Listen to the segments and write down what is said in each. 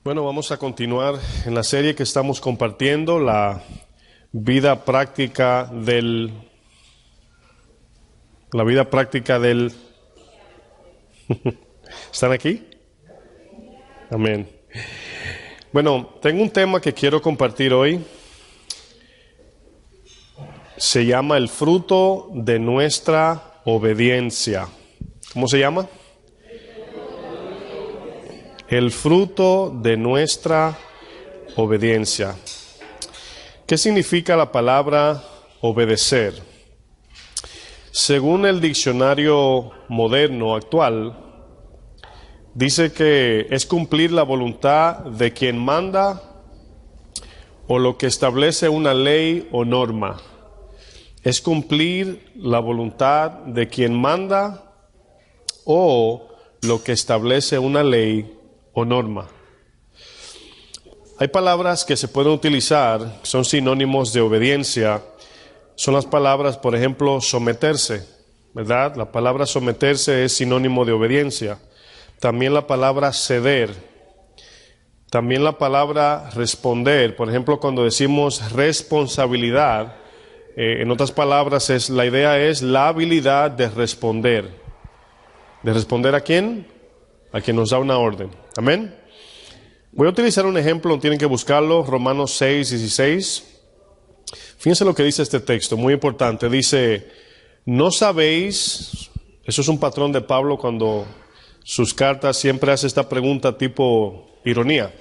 Bueno, vamos a continuar en la serie que estamos compartiendo, la vida práctica del... ¿Están aquí? Amén. Bueno, tengo un tema que quiero compartir hoy. Se llama el fruto de nuestra obediencia. ¿Cómo se llama? El fruto de nuestra obediencia. ¿Qué significa la palabra obedecer? Según el diccionario moderno actual, dice que es cumplir la voluntad de quien manda o lo que establece una ley o norma. Es cumplir la voluntad de quien manda o lo que establece una ley o norma. Hay palabras que se pueden utilizar, son sinónimos de obediencia. Son las palabras, por ejemplo, someterse, ¿verdad? La palabra someterse es sinónimo de obediencia. También la palabra ceder. También la palabra responder. Por ejemplo, cuando decimos responsabilidad, en otras palabras, la idea es la habilidad de responder. ¿De responder a quién? A quien nos da una orden. Amén. Voy a utilizar un ejemplo, tienen que buscarlo, Romanos 6:16. Fíjense lo que dice este texto, muy importante. Dice, ¿no sabéis? Eso es un patrón de Pablo cuando sus cartas siempre hace esta pregunta tipo ironía.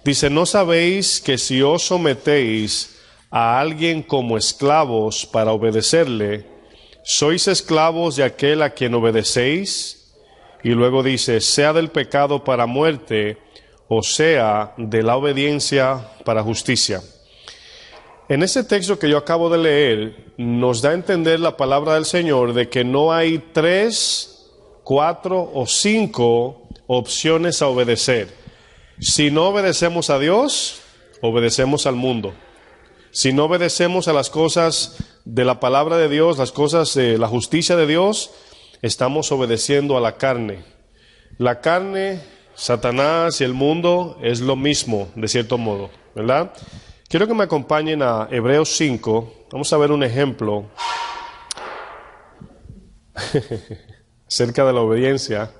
Dice, ¿no sabéis que si os sometéis a alguien como esclavos para obedecerle, sois esclavos de aquel a quien obedecéis? Y luego dice, sea del pecado para muerte, o sea, de la obediencia para justicia. En este texto que yo acabo de leer, nos da a entender la palabra del Señor de que no hay 3, 4 o 5 opciones a obedecer. Si no obedecemos a Dios, obedecemos al mundo. Si no obedecemos a las cosas de la palabra de Dios, las cosas de la justicia de Dios, estamos obedeciendo a la carne. La carne, Satanás y el mundo es lo mismo, de cierto modo, ¿verdad? Quiero que me acompañen a Hebreos 5. Vamos a ver un ejemplo acerca de la obediencia.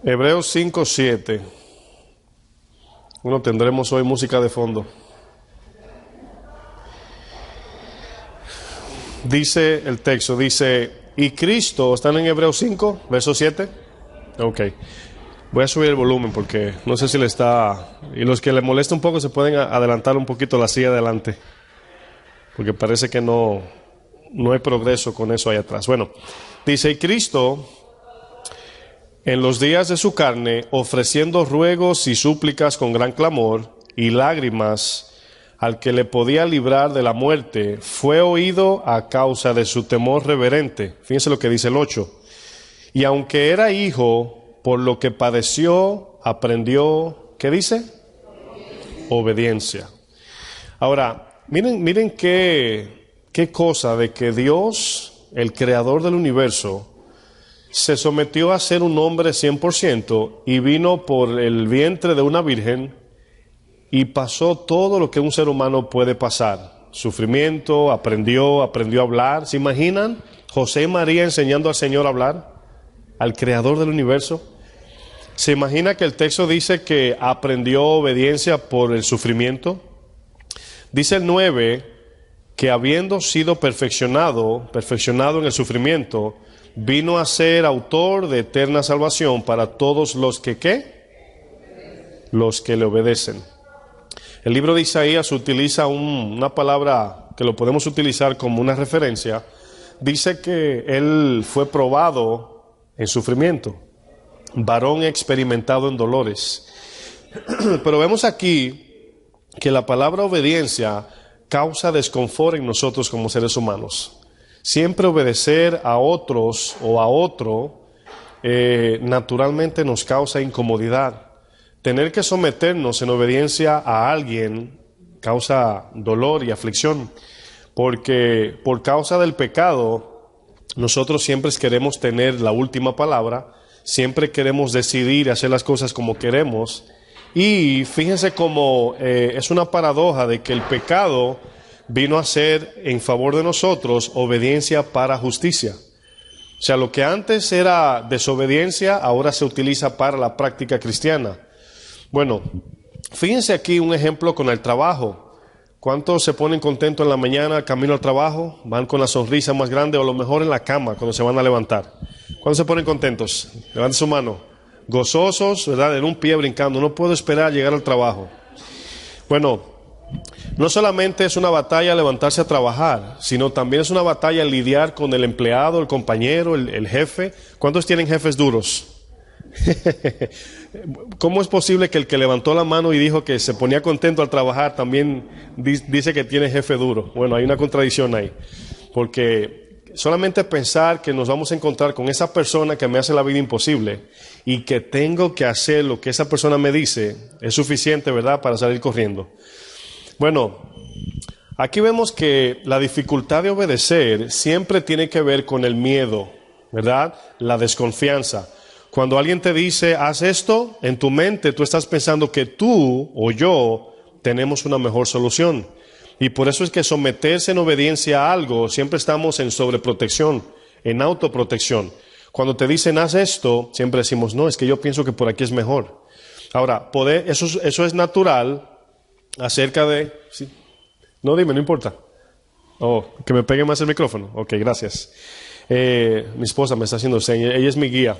Hebreos 5:7. Bueno, tendremos hoy música de fondo. Dice el texto, y Cristo, ¿están en Hebreos 5, verso 7? Ok. Voy a subir el volumen porque no sé si le está... Y los que le molesta un poco se pueden adelantar un poquito la silla adelante. Porque parece que no hay progreso con eso ahí atrás. Bueno, dice, y Cristo, en los días de su carne, ofreciendo ruegos y súplicas con gran clamor y lágrimas al que le podía librar de la muerte, fue oído a causa de su temor reverente. Fíjense lo que dice el 8. Y aunque era hijo, por lo que padeció, aprendió, ¿qué dice? Obediencia. Ahora, miren qué cosa de que Dios, el creador del universo, se sometió a ser un hombre 100% y vino por el vientre de una virgen y pasó todo lo que un ser humano puede pasar. Sufrimiento, aprendió a hablar. ¿Se imaginan José y María enseñando al Señor a hablar? Al creador del universo. ¿Se imagina que el texto dice que aprendió obediencia por el sufrimiento? Dice el 9 que habiendo sido perfeccionado en el sufrimiento, vino a ser autor de eterna salvación para todos los que, ¿qué? Los que le obedecen. El libro de Isaías utiliza una palabra que lo podemos utilizar como una referencia. Dice que él fue probado en sufrimiento, varón experimentado en dolores. Pero vemos aquí que la palabra obediencia causa desconfort en nosotros como seres humanos. Siempre obedecer a otros o a otro naturalmente nos causa incomodidad. Tener que someternos en obediencia a alguien causa dolor y aflicción, porque por causa del pecado, nosotros siempre queremos tener la última palabra, siempre queremos decidir hacer las cosas como queremos, y fíjense cómo es una paradoja de que el pecado vino a ser en favor de nosotros obediencia para justicia. O sea, lo que antes era desobediencia, ahora se utiliza para la práctica cristiana. Bueno, fíjense aquí un ejemplo con el trabajo. ¿Cuántos se ponen contentos en la mañana camino al trabajo? Van con la sonrisa más grande, o a lo mejor en la cama cuando se van a levantar. ¿Cuántos se ponen contentos? Levanten su mano. Gozosos, ¿verdad? En un pie brincando. No puedo esperar a llegar al trabajo. Bueno, no solamente es una batalla levantarse a trabajar, sino también es una batalla lidiar con el empleado, el compañero, el jefe. ¿Cuántos tienen jefes duros? ¿Cómo es posible que el que levantó la mano y dijo que se ponía contento al trabajar también dice que tiene jefe duro? Bueno, hay una contradicción ahí, porque solamente pensar que nos vamos a encontrar con esa persona que me hace la vida imposible y que tengo que hacer lo que esa persona me dice es suficiente, ¿verdad?, para salir corriendo. Bueno, aquí vemos que la dificultad de obedecer siempre tiene que ver con el miedo, ¿verdad?, la desconfianza. Cuando alguien te dice, haz esto, en tu mente tú estás pensando que tú o yo tenemos una mejor solución. Y por eso es que someterse en obediencia a algo, siempre estamos en sobreprotección, en autoprotección. Cuando te dicen, haz esto, siempre decimos, no, es que yo pienso que por aquí es mejor. Ahora, eso es natural acerca de... ¿sí? No, dime, no importa. Oh, que me pegue más el micrófono. Ok, gracias. Mi esposa me está haciendo señas, ella es mi guía.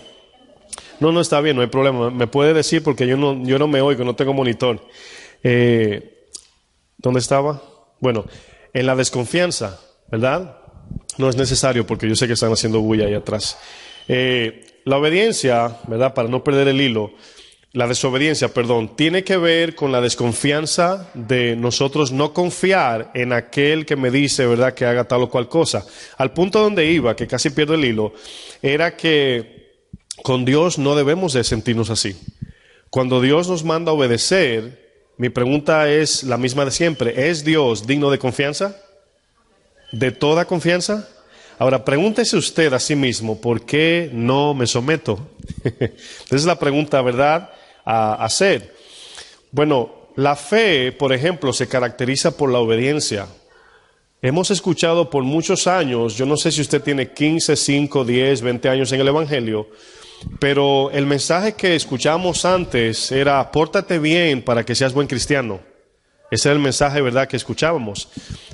No, está bien, no hay problema. Me puede decir porque yo no me oigo, no tengo monitor. ¿Dónde estaba? Bueno, en la desconfianza, ¿verdad? No es necesario porque yo sé que están haciendo bulla ahí atrás. La obediencia, ¿verdad? Para no perder el hilo, la desobediencia, perdón, tiene que ver con la desconfianza de nosotros no confiar en aquel que me dice, ¿verdad?, que haga tal o cual cosa. Al punto donde iba, que casi pierdo el hilo, era que con Dios no debemos de sentirnos así. Cuando Dios nos manda a obedecer, mi pregunta es la misma de siempre. ¿Es Dios digno de confianza? ¿De toda confianza? Ahora, pregúntese usted a sí mismo, ¿por qué no me someto? Esa es la pregunta, ¿verdad?, a hacer. Bueno, la fe, por ejemplo, se caracteriza por la obediencia. Hemos escuchado por muchos años, yo no sé si usted tiene 15, 5, 10, 20 años en el Evangelio, pero el mensaje que escuchamos antes era, pórtate bien para que seas buen cristiano. Ese era el mensaje, ¿verdad?, que escuchábamos.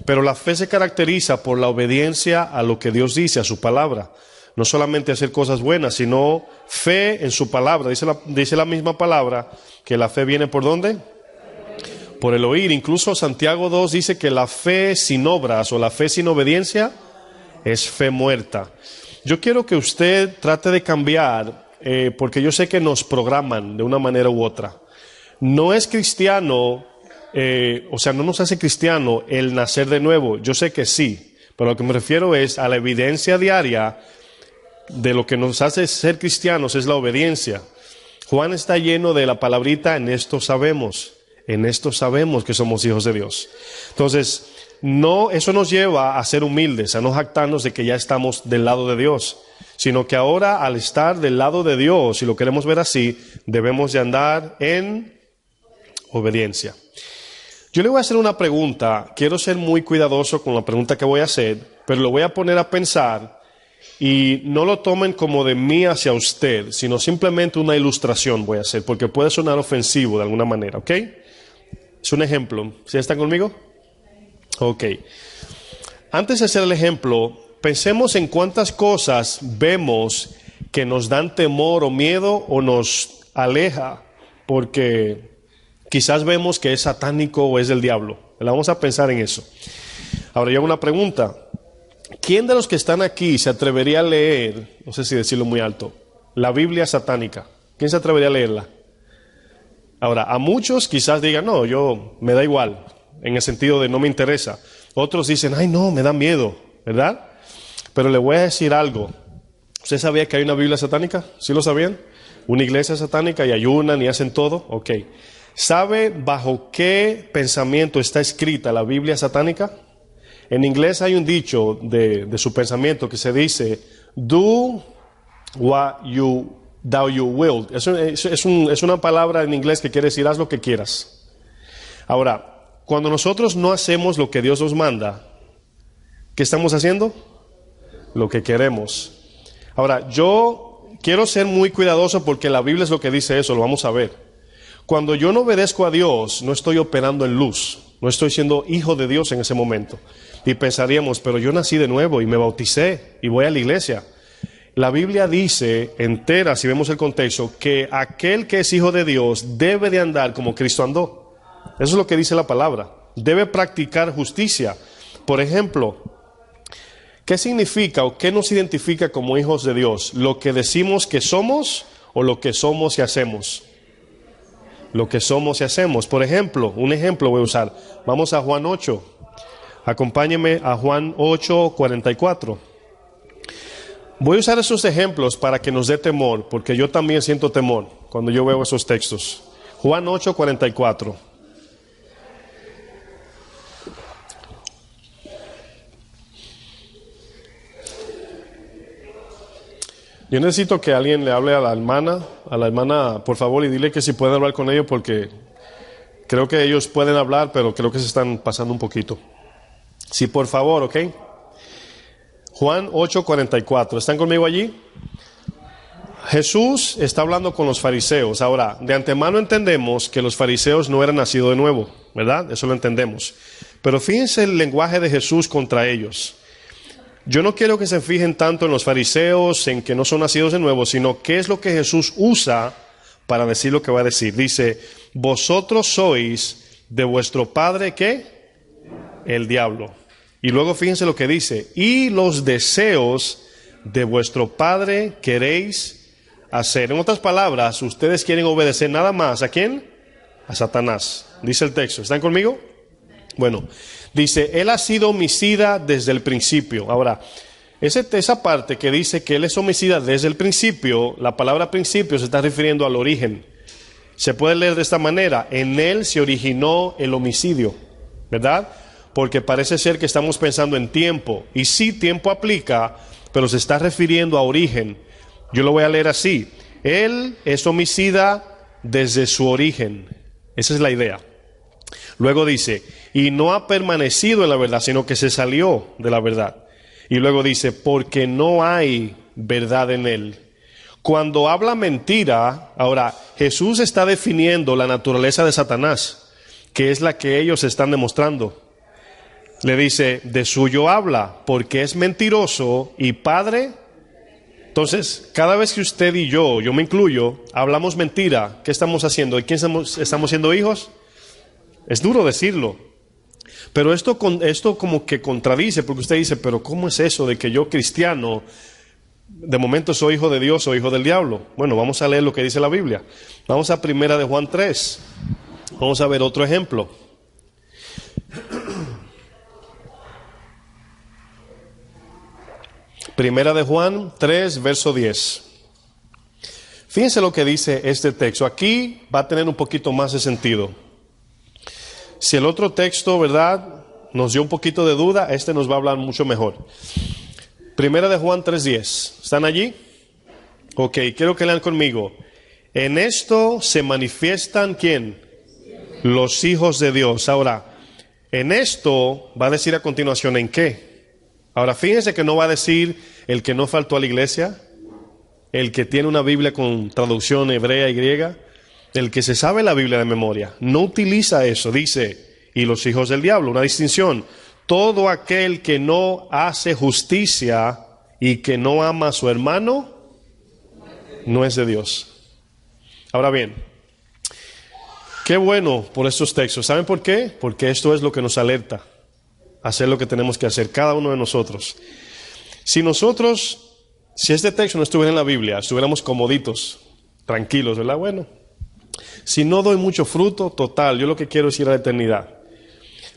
Pero la fe se caracteriza por la obediencia a lo que Dios dice, a su palabra. No solamente hacer cosas buenas, sino fe en su palabra. Dice la misma palabra que la fe viene ¿por dónde? Por el oír. Incluso Santiago 2 dice que la fe sin obras o la fe sin obediencia es fe muerta. Yo quiero que usted trate de cambiar, porque yo sé que nos programan de una manera u otra. No es cristiano, no nos hace cristiano el nacer de nuevo. Yo sé que sí, pero lo que me refiero es a la evidencia diaria de lo que nos hace ser cristianos es la obediencia. Juan está lleno de la palabrita, en esto sabemos que somos hijos de Dios. Entonces, no, eso nos lleva a ser humildes, a no jactarnos de que ya estamos del lado de Dios, sino que ahora al estar del lado de Dios, si lo queremos ver así, debemos de andar en obediencia. Yo le voy a hacer una pregunta, quiero ser muy cuidadoso con la pregunta que voy a hacer, pero lo voy a poner a pensar y no lo tomen como de mí hacia usted, sino simplemente una ilustración voy a hacer, porque puede sonar ofensivo de alguna manera, ¿ok? Es un ejemplo. ¿Sí están conmigo? Ok. Antes de hacer el ejemplo, pensemos en cuántas cosas vemos que nos dan temor o miedo o nos aleja, porque quizás vemos que es satánico o es del diablo. Vamos a pensar en eso. Ahora yo hago una pregunta. ¿Quién de los que están aquí se atrevería a leer, no sé si decirlo muy alto, la Biblia satánica? ¿Quién se atrevería a leerla? Ahora, a muchos quizás digan, no, me da igual, en el sentido de no me interesa. Otros dicen, ay no, me da miedo, ¿verdad? Pero le voy a decir algo. ¿Usted sabía que hay una Biblia satánica? ¿Sí lo sabían? Una iglesia satánica y ayunan y hacen todo. Ok. ¿Sabe bajo qué pensamiento está escrita la Biblia satánica? En inglés hay un dicho de su pensamiento que se dice, do what thou you will. Es una palabra en inglés que quiere decir, haz lo que quieras. Ahora, cuando nosotros no hacemos lo que Dios nos manda, ¿qué estamos haciendo? Lo que queremos. Ahora, yo quiero ser muy cuidadoso porque la Biblia es lo que dice eso, lo vamos a ver. Cuando yo no obedezco a Dios, no estoy operando en luz, no estoy siendo hijo de Dios en ese momento. Y pensaríamos, pero yo nací de nuevo y me bauticé y voy a la iglesia. La Biblia dice entera, si vemos el contexto, que aquel que es hijo de Dios debe de andar como Cristo andó. Eso es lo que dice la palabra. Debe practicar justicia. Por ejemplo, ¿qué significa o qué nos identifica como hijos de Dios? ¿Lo que decimos que somos o lo que somos y hacemos? Lo que somos y hacemos. Por ejemplo, un ejemplo voy a usar. Vamos a Juan 8. Acompáñeme a Juan 8, 44. Voy a usar esos ejemplos para que nos dé temor, porque yo también siento temor cuando yo veo esos textos. Juan 8, 44. Yo necesito que alguien le hable a la hermana, por favor, y dile que si pueden hablar con ellos, porque creo que ellos pueden hablar, pero creo que se están pasando un poquito. Sí, por favor, ¿ok? Juan 8:44. ¿Están conmigo allí? Jesús está hablando con los fariseos. Ahora, de antemano entendemos que los fariseos no eran nacidos de nuevo, ¿verdad? Eso lo entendemos. Pero fíjense el lenguaje de Jesús contra ellos. Yo no quiero que se fijen tanto en los fariseos, en que no son nacidos de nuevo, sino qué es lo que Jesús usa para decir lo que va a decir. Dice, vosotros sois de vuestro padre, ¿qué? El diablo. Y luego fíjense lo que dice, y los deseos de vuestro padre queréis hacer. En otras palabras, ustedes quieren obedecer nada más, ¿a quién? A Satanás. Dice el texto, ¿están conmigo? Bueno, dice, él ha sido homicida desde el principio. Ahora, esa parte que dice que él es homicida desde el principio, la palabra principio se está refiriendo al origen. Se puede leer de esta manera, en él se originó el homicidio, ¿verdad? Porque parece ser que estamos pensando en tiempo, y sí, tiempo aplica, pero se está refiriendo a origen. Yo lo voy a leer así, él es homicida desde su origen. Esa es la idea. Luego dice, y no ha permanecido en la verdad, sino que se salió de la verdad. Y luego dice, porque no hay verdad en él. Cuando habla mentira, ahora, Jesús está definiendo la naturaleza de Satanás, que es la que ellos están demostrando. Le dice, de suyo habla, porque es mentiroso y padre. Entonces, cada vez que usted y yo me incluyo, hablamos mentira, ¿qué estamos haciendo? ¿De quién estamos siendo hijos? Es duro decirlo, pero esto como que contradice, porque usted dice, pero ¿cómo es eso de que yo cristiano, de momento soy hijo de Dios o hijo del diablo? Bueno, vamos a leer lo que dice la Biblia. Vamos a Primera de Juan 3. Vamos a ver otro ejemplo. Primera de Juan 3, verso 10. Fíjense lo que dice este texto. Aquí va a tener un poquito más de sentido. Si el otro texto, ¿verdad?, nos dio un poquito de duda, este nos va a hablar mucho mejor. Primera de Juan 3:10. ¿Están allí? Ok, quiero que lean conmigo. En esto se manifiestan, ¿quién? Los hijos de Dios. Ahora, en esto va a decir a continuación, ¿en qué? Ahora, fíjense que no va a decir el que no faltó a la iglesia, el que tiene una Biblia con traducción hebrea y griega, el que se sabe la Biblia de memoria. No utiliza eso, dice, y los hijos del diablo, una distinción. Todo aquel que no hace justicia y que no ama a su hermano, no es de Dios. Ahora bien, qué bueno por estos textos. ¿Saben por qué? Porque esto es lo que nos alerta a hacer lo que tenemos que hacer, cada uno de nosotros. Si este texto no estuviera en la Biblia, estuviéramos comoditos, tranquilos, ¿verdad? Bueno, si no doy mucho fruto, total, yo lo que quiero es ir a la eternidad.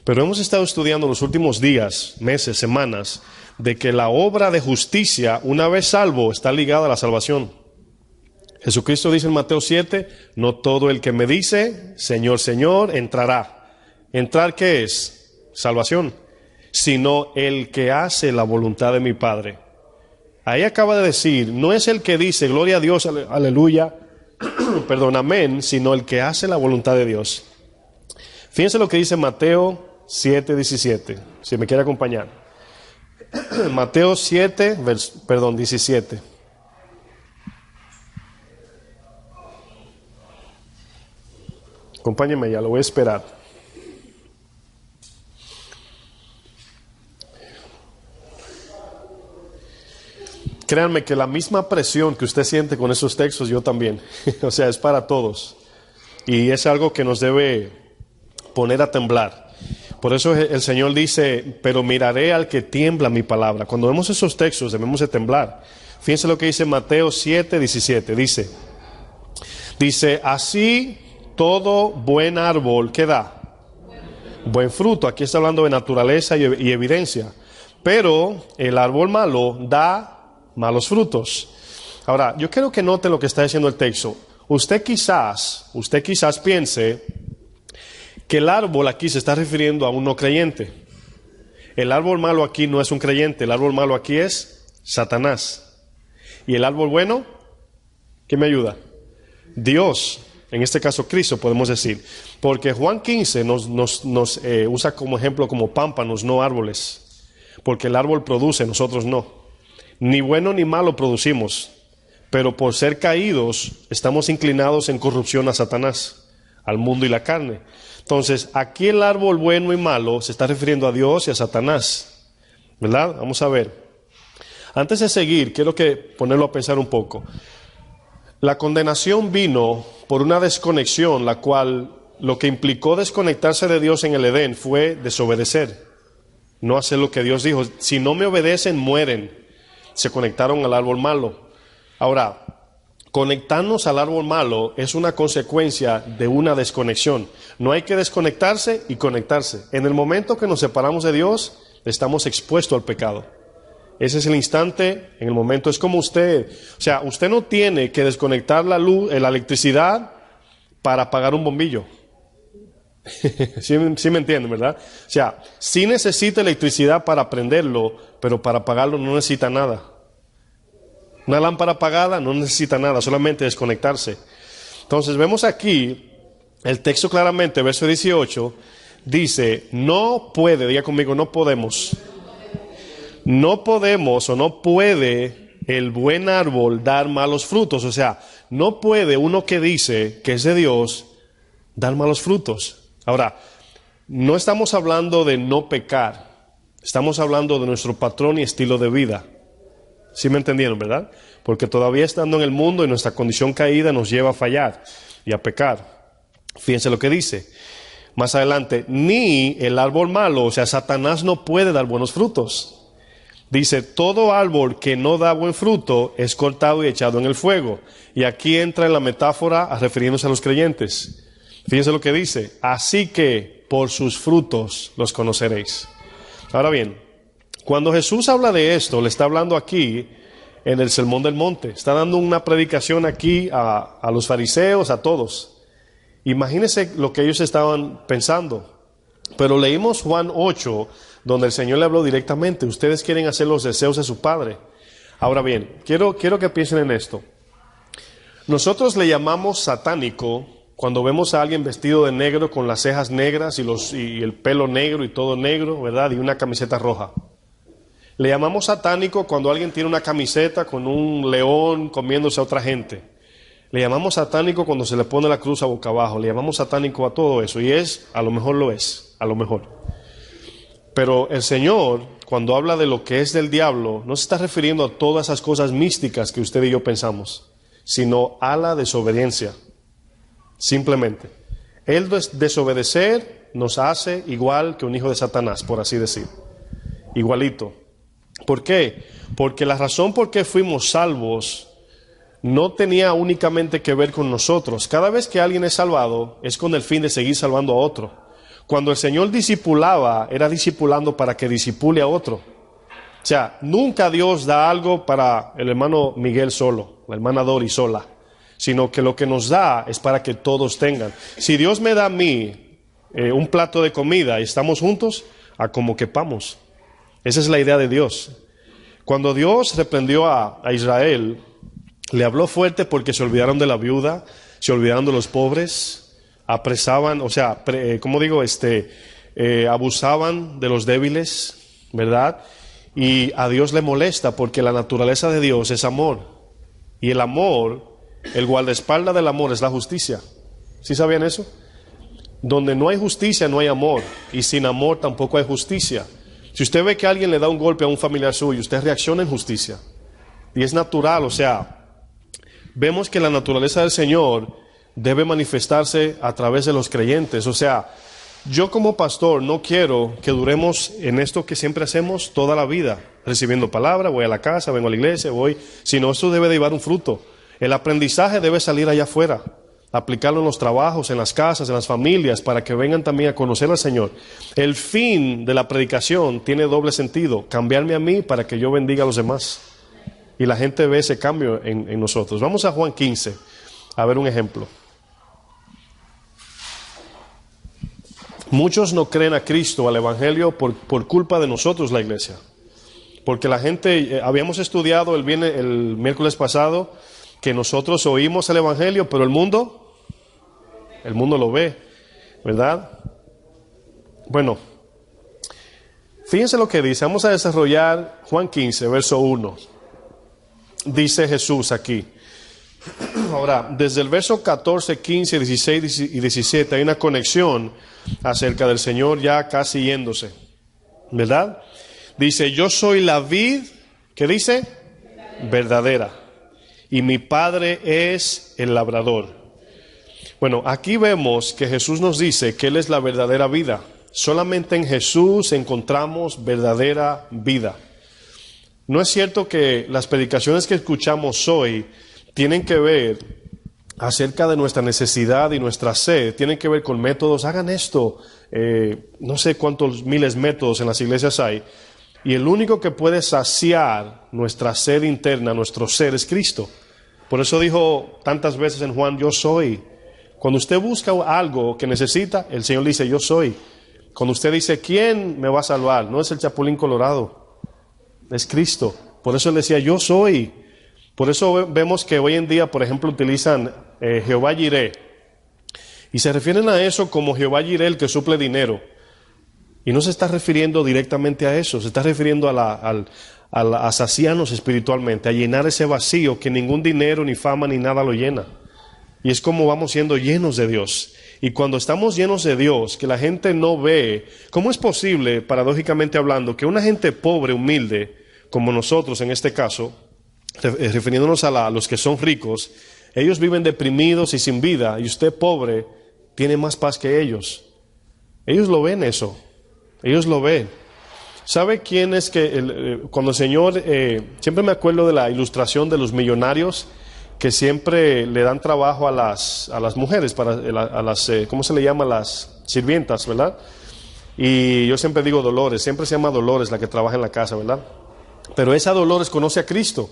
Pero hemos estado estudiando los últimos días, meses, semanas, de que la obra de justicia, una vez salvo, está ligada a la salvación. Jesucristo dice en Mateo 7, no todo el que me dice, Señor, Señor, entrará. ¿Entrar qué es? Salvación. Sino el que hace la voluntad de mi Padre. Ahí acaba de decir, no es el que dice, gloria a Dios, aleluya, perdón, amén, sino el que hace la voluntad de Dios. Fíjense lo que dice Mateo 7, 17, si me quiere acompañar. Mateo 7, 17. Acompáñenme ya, lo voy a esperar. Créanme que la misma presión que usted siente con esos textos, yo también. O sea, es para todos. Y es algo que nos debe poner a temblar. Por eso el Señor dice, pero miraré al que tiembla mi palabra. Cuando vemos esos textos debemos de temblar. Fíjense lo que dice Mateo 7, 17. Dice, así todo buen árbol que da buen fruto. Aquí está hablando de naturaleza y evidencia. Pero el árbol malo da malos frutos. Ahora, yo quiero que noten lo que está diciendo el texto. Usted quizás piense que el árbol aquí se está refiriendo a un no creyente. El árbol malo aquí no es un creyente, el árbol malo aquí es Satanás. Y el árbol bueno, ¿quién me ayuda? Dios, en este caso Cristo podemos decir. Porque Juan 15 nos usa como ejemplo como pámpanos, no árboles. Porque el árbol produce, nosotros no. Ni bueno ni malo producimos. Pero por ser caídos, estamos inclinados en corrupción a Satanás, al mundo y la carne. Entonces, aquí el árbol bueno y malo se está refiriendo a Dios y a Satanás, ¿verdad? Vamos a ver. Antes de seguir, quiero ponerlo a pensar un poco. La condenación vino por una desconexión, la cual lo que implicó desconectarse de Dios en el Edén fue desobedecer, no hacer lo que Dios dijo. Si no me obedecen, mueren. Se conectaron al árbol malo. Ahora, conectarnos al árbol malo es una consecuencia de una desconexión. No hay que desconectarse y conectarse. En el momento que nos separamos de Dios, estamos expuestos al pecado. Ese es el instante, en el momento. Es como usted, o sea, usted no tiene que desconectar la luz, la electricidad para apagar un bombillo. ¿Sí me entienden, verdad? O sea, sí necesita electricidad para prenderlo, pero para apagarlo no necesita nada. Una lámpara apagada no necesita nada, solamente desconectarse. Entonces vemos aquí, el texto claramente, verso 18, dice, no puede, diga conmigo, no podemos. No podemos o no puede el buen árbol dar malos frutos. O sea, no puede uno que dice que es de Dios dar malos frutos. Ahora, no estamos hablando de no pecar. Estamos hablando de nuestro patrón y estilo de vida. ¿Sí me entendieron, verdad? Porque todavía estando en el mundo y nuestra condición caída nos lleva a fallar y a pecar. Fíjense lo que dice. Más adelante, ni el árbol malo, o sea, Satanás no puede dar buenos frutos. Dice, todo árbol que no da buen fruto es cortado y echado en el fuego. Y aquí entra en la metáfora refiriéndose a los creyentes. Fíjense lo que dice, así que por sus frutos los conoceréis. Ahora bien, cuando Jesús habla de esto, le está hablando aquí en el Sermón del Monte. Está dando una predicación aquí a los fariseos, a todos. Imagínense lo que ellos estaban pensando. Pero leímos Juan 8, donde el Señor le habló directamente. Ustedes quieren hacer los deseos de su Padre. Ahora bien, quiero que piensen en esto. Nosotros le llamamos satánico cuando vemos a alguien vestido de negro con las cejas negras y el pelo negro y todo negro, ¿verdad? Y una camiseta roja. Le llamamos satánico cuando alguien tiene una camiseta con un león comiéndose a otra gente. Le llamamos satánico cuando se le pone la cruz a boca abajo. Le llamamos satánico a todo eso. Y a lo mejor lo es, a lo mejor. Pero el Señor, cuando habla de lo que es del diablo, no se está refiriendo a todas esas cosas místicas que usted y yo pensamos, sino a la desobediencia. Simplemente. El desobedecer nos hace igual que un hijo de Satanás, por así decir. Igualito. ¿Por qué? Porque la razón por qué fuimos salvos no tenía únicamente que ver con nosotros. Cada vez que alguien es salvado, es con el fin de seguir salvando a otro. Cuando el Señor discipulaba, era discipulando para que discipule a otro. O sea, nunca Dios da algo para el hermano Miguel solo, la hermana Dori sola, sino que lo que nos da es para que todos tengan. Si Dios me da a mí un plato de comida y estamos juntos, a como quepamos. Esa es la idea de Dios. Cuando Dios reprendió a Israel, le habló fuerte porque se olvidaron de la viuda, se olvidaron de los pobres, apresaban, o sea, abusaban de los débiles, ¿verdad? Y a Dios le molesta porque la naturaleza de Dios es amor. Y el amor, el guardaespaldas del amor es la justicia. ¿Sí sabían eso? Donde no hay justicia no hay amor, y sin amor tampoco hay justicia. Si usted ve que alguien le da un golpe a un familiar suyo, usted reacciona en justicia. Y es natural, o sea, vemos que la naturaleza del Señor debe manifestarse a través de los creyentes. O sea, yo como pastor no quiero que duremos en esto que siempre hacemos toda la vida, recibiendo palabra, voy a la casa, vengo a la iglesia, sino esto debe de llevar un fruto. El aprendizaje debe salir allá afuera, aplicarlo en los trabajos, en las casas, en las familias, para que vengan también a conocer al Señor. El fin de la predicación tiene doble sentido: cambiarme a mí para que yo bendiga a los demás. Y la gente ve ese cambio en nosotros. Vamos a Juan 15, a ver un ejemplo. Muchos no creen a Cristo, al Evangelio, por culpa de nosotros, la iglesia. Porque la gente, habíamos estudiado el miércoles pasado, que nosotros oímos el Evangelio, pero el mundo lo ve, ¿verdad? Bueno, fíjense lo que dice. Vamos a desarrollar Juan 15, verso 1. Dice Jesús aquí. Ahora, desde el verso 14, 15, 16 y 17 hay una conexión acerca del Señor ya casi yéndose, ¿verdad? Dice: yo soy la vid, ¿qué dice? Verdadera, y mi Padre es el labrador. Bueno, aquí vemos que Jesús nos dice que Él es la verdadera vida. Solamente en Jesús encontramos verdadera vida. No es cierto que las predicaciones que escuchamos hoy tienen que ver acerca de nuestra necesidad y nuestra sed, tienen que ver con métodos. Hagan esto, no sé cuántos miles de métodos en las iglesias hay, y el único que puede saciar nuestra sed interna, nuestro ser, es Cristo. Por eso dijo tantas veces en Juan: yo soy. Cuando usted busca algo que necesita, el Señor dice: yo soy. Cuando usted dice: ¿quién me va a salvar? No es el Chapulín Colorado, es Cristo. Por eso Él decía: yo soy. Por eso vemos que hoy en día, por ejemplo, utilizan Jehová Jireh, y se refieren a eso como Jehová Jireh, el que suple dinero. Y no se está refiriendo directamente a eso, se está refiriendo a saciarnos espiritualmente, a llenar ese vacío que ningún dinero, ni fama, ni nada lo llena. Y es como vamos siendo llenos de Dios. Y cuando estamos llenos de Dios, que la gente no ve, ¿cómo es posible, paradójicamente hablando, que una gente pobre, humilde, como nosotros en este caso, refiriéndonos a los que son ricos, ellos viven deprimidos y sin vida, y usted pobre tiene más paz que ellos? Ellos lo ven eso, ellos lo ven. ¿Sabe quién es que cuando el Señor, siempre me acuerdo de la ilustración de los millonarios que siempre le dan trabajo a las mujeres, a las ¿cómo se le llama? Las sirvientas, ¿verdad? Y yo siempre digo Dolores, siempre se llama Dolores la que trabaja en la casa, ¿verdad? Pero esa Dolores conoce a Cristo.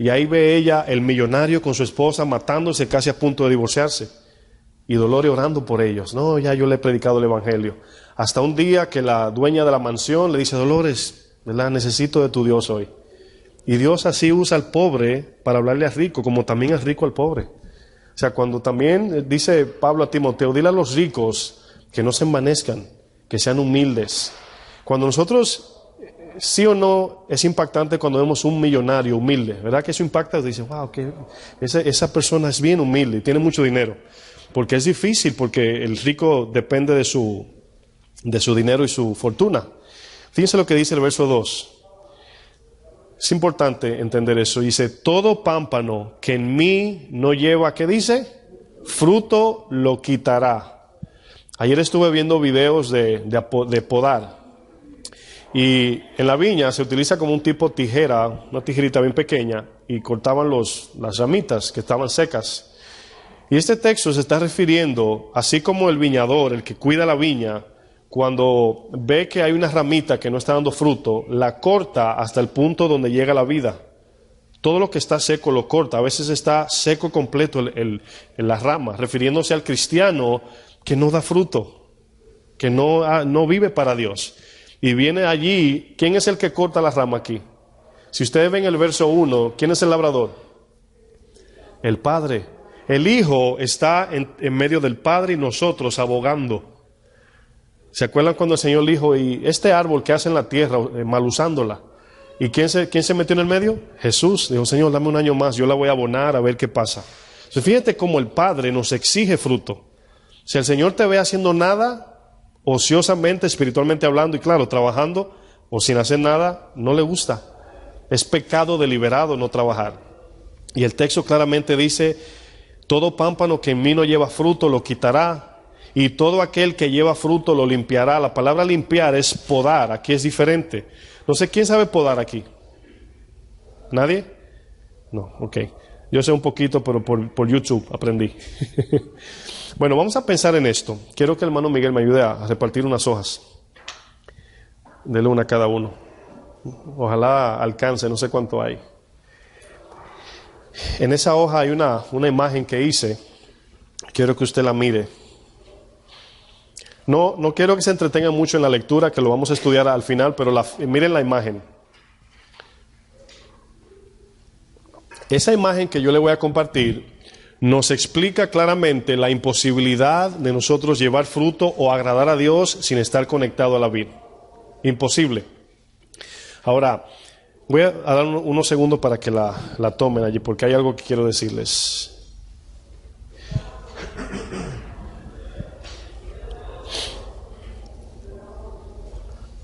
Y ahí ve ella el millonario con su esposa matándose, casi a punto de divorciarse. Y Dolores orando por ellos. No, ya yo le he predicado el Evangelio. Hasta un día que la dueña de la mansión le dice: Dolores, ¿verdad? Necesito de tu Dios hoy. Y Dios así usa al pobre para hablarle al rico, como también es rico al pobre. O sea, cuando también dice Pablo a Timoteo: dile a los ricos que no se envanezcan, que sean humildes. Cuando nosotros... sí o no, es impactante cuando vemos un millonario humilde, ¿verdad? Que eso impacta, dice: wow, que esa persona es bien humilde y tiene mucho dinero. Porque es difícil, porque el rico depende de su dinero y su fortuna. Fíjense lo que dice el verso 2. Es importante entender eso. Dice: todo pámpano que en mí no lleva, ¿qué dice? Fruto lo quitará. Ayer estuve viendo videos de podar. Y en la viña se utiliza como un tipo tijera, una tijerita bien pequeña, y cortaban las ramitas que estaban secas. Y este texto se está refiriendo, así como el viñador, el que cuida la viña, cuando ve que hay una ramita que no está dando fruto, la corta hasta el punto donde llega la vida. Todo lo que está seco lo corta. A veces está seco completo la rama, refiriéndose al cristiano que no da fruto, que no vive para Dios. Y viene allí, ¿quién es el que corta la rama aquí? Si ustedes ven el verso 1, ¿quién es el labrador? El Padre. El Hijo está en medio del Padre y nosotros abogando. ¿Se acuerdan cuando el Señor dijo, y este árbol que hace en la tierra, mal usándola? ¿Y quién se metió en el medio? Jesús. Dijo, Señor, dame un año más, yo la voy a abonar a ver qué pasa. Entonces, fíjate cómo el Padre nos exige fruto. Si el Señor te ve haciendo nada, ociosamente, espiritualmente hablando, y claro, trabajando, o sin hacer nada, no le gusta. Es pecado deliberado no trabajar. Y el texto claramente dice, todo pámpano que en mí no lleva fruto lo quitará, y todo aquel que lleva fruto lo limpiará. La palabra limpiar es podar, aquí es diferente. No sé, ¿quién sabe podar aquí? ¿Nadie? No, ok. Yo sé un poquito, pero por YouTube aprendí. Bueno, vamos a pensar en esto. Quiero que el hermano Miguel me ayude a repartir unas hojas. Dele una a cada uno. Ojalá alcance, no sé cuánto hay. En esa hoja hay una imagen que hice. Quiero que usted la mire. No quiero que se entretengan mucho en la lectura, que lo vamos a estudiar al final, pero miren la imagen. Esa imagen que yo le voy a compartir nos explica claramente la imposibilidad de nosotros llevar fruto o agradar a Dios sin estar conectado a la vid. Imposible. Ahora, voy a dar unos segundos para que la tomen allí, porque hay algo que quiero decirles.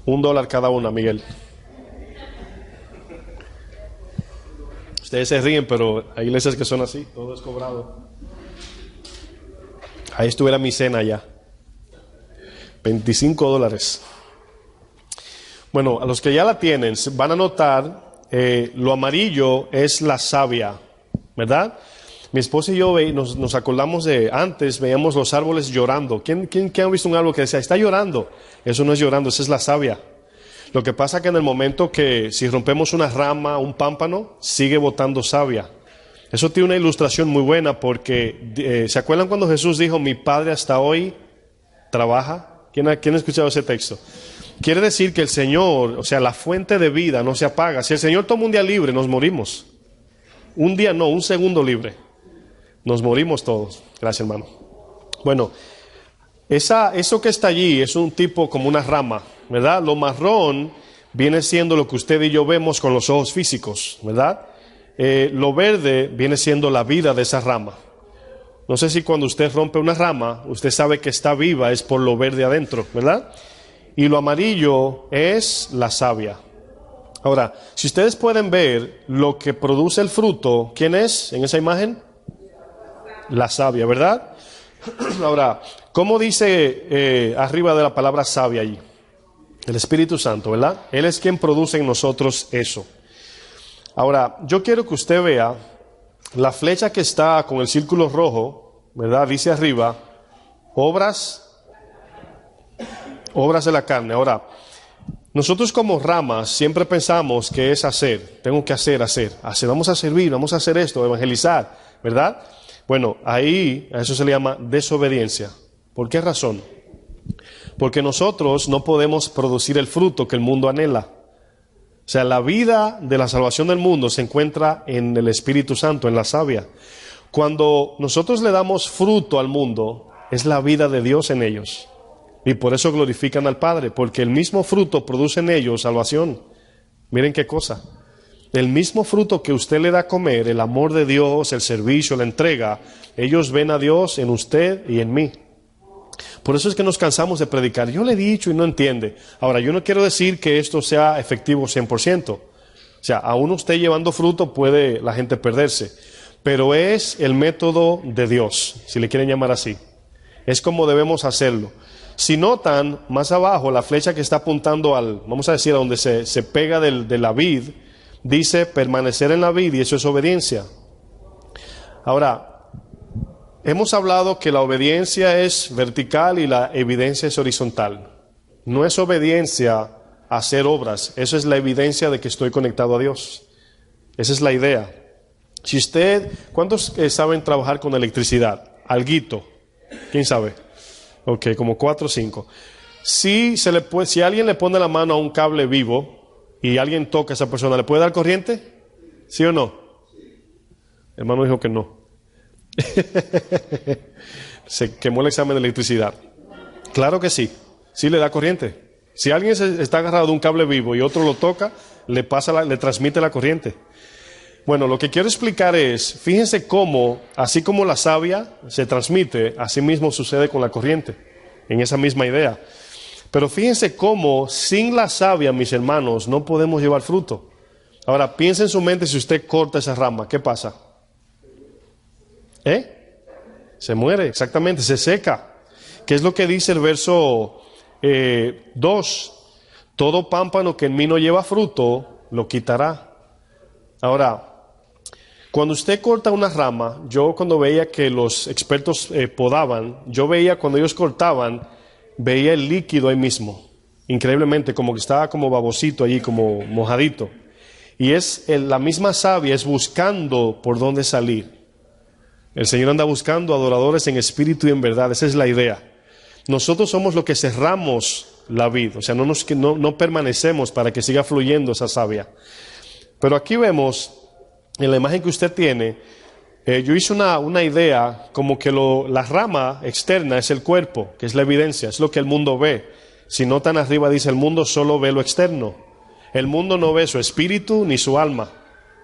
$1 cada una, Miguel. Ustedes se ríen, pero hay iglesias que son así, todo es cobrado. Ahí estuviera mi cena ya. $25. Bueno, a los que ya la tienen, van a notar, lo amarillo es la savia, ¿verdad? Mi esposa y yo nos acordamos de antes, veíamos los árboles llorando. ¿Quién ha visto un árbol que decía, está llorando? Eso no es llorando, esa es la savia. Lo que pasa es que en el momento que si rompemos una rama, un pámpano, sigue botando savia. Eso tiene una ilustración muy buena porque, ¿se acuerdan cuando Jesús dijo, mi Padre hasta hoy trabaja? ¿Quién ha escuchado ese texto? Quiere decir que el Señor, o sea, la fuente de vida no se apaga. Si el Señor toma un día libre, nos morimos. Un día no, un segundo libre. Nos morimos todos. Gracias, hermano. Bueno, eso que está allí es un tipo como una rama, ¿verdad? Lo marrón viene siendo lo que usted y yo vemos con los ojos físicos, ¿verdad? Lo verde viene siendo la vida de esa rama. No sé si cuando usted rompe una rama, usted sabe que está viva, es por lo verde adentro, ¿verdad? Y lo amarillo es la savia. Ahora, si ustedes pueden ver lo que produce el fruto, ¿quién es en esa imagen? La savia, ¿verdad? Ahora, ¿cómo dice arriba de la palabra savia allí? El Espíritu Santo, ¿verdad? Él es quien produce en nosotros eso. Ahora, yo quiero que usted vea la flecha que está con el círculo rojo, ¿verdad? Dice arriba, obras de la carne. Ahora, nosotros como ramas siempre pensamos que es hacer, tengo que hacer, vamos a servir, vamos a hacer esto, evangelizar, ¿verdad? Bueno, ahí a eso se le llama desobediencia. ¿Por qué razón? Porque nosotros no podemos producir el fruto que el mundo anhela. O sea, la vida de la salvación del mundo se encuentra en el Espíritu Santo, en la savia. Cuando nosotros le damos fruto al mundo, es la vida de Dios en ellos. Y por eso glorifican al Padre, porque el mismo fruto produce en ellos salvación. Miren qué cosa. El mismo fruto que usted le da a comer, el amor de Dios, el servicio, la entrega, ellos ven a Dios en usted y en mí. Por eso es que nos cansamos de predicar. Yo le he dicho y no entiende. Ahora, yo no quiero decir que esto sea efectivo 100%. O sea, aún usted llevando fruto puede la gente perderse. Pero es el método de Dios, si le quieren llamar así. Es como debemos hacerlo. Si notan, más abajo, la flecha que está apuntando vamos a decir, a donde se pega de la vid, dice permanecer en la vid, y eso es obediencia. Ahora, hemos hablado que la obediencia es vertical y la evidencia es horizontal. No es obediencia a hacer obras, eso es la evidencia de que estoy conectado a Dios. Esa es la idea. Si usted, ¿cuántos saben trabajar con electricidad? Alguito. ¿Quién sabe? Ok, como 4 o 5. Si alguien le pone la mano a un cable vivo y alguien toca a esa persona, ¿le puede dar corriente? ¿Sí o no? El hermano dijo que no. Se quemó el examen de electricidad. Claro que sí. Sí le da corriente. Si alguien está agarrado de un cable vivo y otro lo toca, le transmite la corriente. Bueno, lo que quiero explicar es, fíjense cómo, así como la savia se transmite, así mismo sucede con la corriente, en esa misma idea. Pero fíjense cómo, sin la savia, mis hermanos, no podemos llevar fruto. Ahora, piensa en su mente, si usted corta esa rama, ¿qué pasa? Se muere, exactamente, se seca. ¿Qué es lo que dice el verso 2? Todo pámpano que en mí no lleva fruto, lo quitará. Ahora, cuando usted corta una rama, yo cuando veía que los expertos podaban, yo veía cuando ellos cortaban, veía el líquido ahí mismo, increíblemente, como que estaba como babosito allí, como mojadito. Y la misma savia es buscando por dónde salir. El Señor anda buscando adoradores en espíritu y en verdad, esa es la idea. Nosotros somos los que cerramos la vid, o sea, no permanecemos para que siga fluyendo esa savia. Pero aquí vemos, en la imagen que usted tiene, yo hice una idea como que la rama externa es el cuerpo, que es la evidencia, es lo que el mundo ve. Si notan arriba dice, el mundo solo ve lo externo. El mundo no ve su espíritu ni su alma.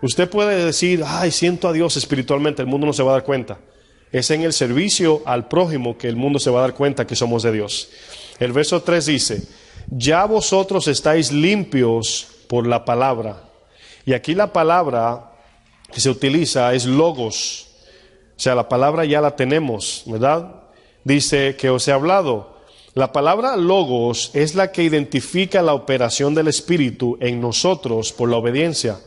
Usted puede decir, ay, siento a Dios espiritualmente, el mundo no se va a dar cuenta. Es en el servicio al prójimo que el mundo se va a dar cuenta que somos de Dios. El verso 3 dice, ya vosotros estáis limpios por la palabra. Y aquí la palabra que se utiliza es logos. O sea, la palabra ya la tenemos, ¿verdad? Dice que os he hablado. La palabra logos es la que identifica la operación del Espíritu en nosotros por la obediencia.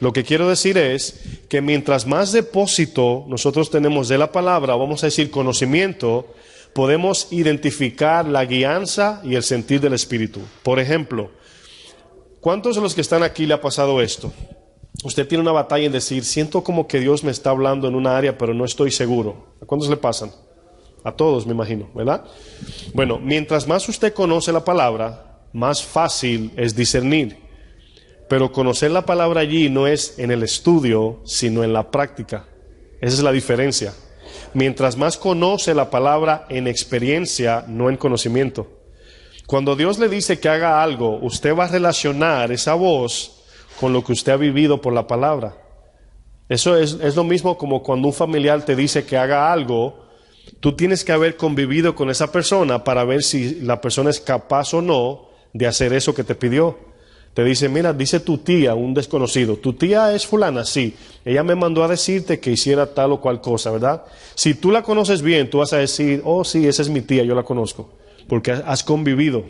Lo que quiero decir es que mientras más depósito nosotros tenemos de la palabra, vamos a decir conocimiento, podemos identificar la guianza y el sentir del Espíritu. Por ejemplo, ¿cuántos de los que están aquí le ha pasado esto? Usted tiene una batalla en decir, siento como que Dios me está hablando en una área, pero no estoy seguro. ¿A cuántos le pasan? A todos, me imagino, ¿verdad? Bueno, mientras más usted conoce la palabra, más fácil es discernir. Pero conocer la palabra allí no es en el estudio, sino en la práctica. Esa es la diferencia. Mientras más conoce la palabra en experiencia, no en conocimiento. Cuando Dios le dice que haga algo, usted va a relacionar esa voz con lo que usted ha vivido por la palabra. Eso es lo mismo como cuando un familiar te dice que haga algo, tú tienes que haber convivido con esa persona para ver si la persona es capaz o no de hacer eso que te pidió. Te dice, mira, dice tu tía, un desconocido, tu tía es fulana, sí, ella me mandó a decirte que hiciera tal o cual cosa, ¿verdad? Si tú la conoces bien, tú vas a decir, oh sí, esa es mi tía, yo la conozco, porque has convivido.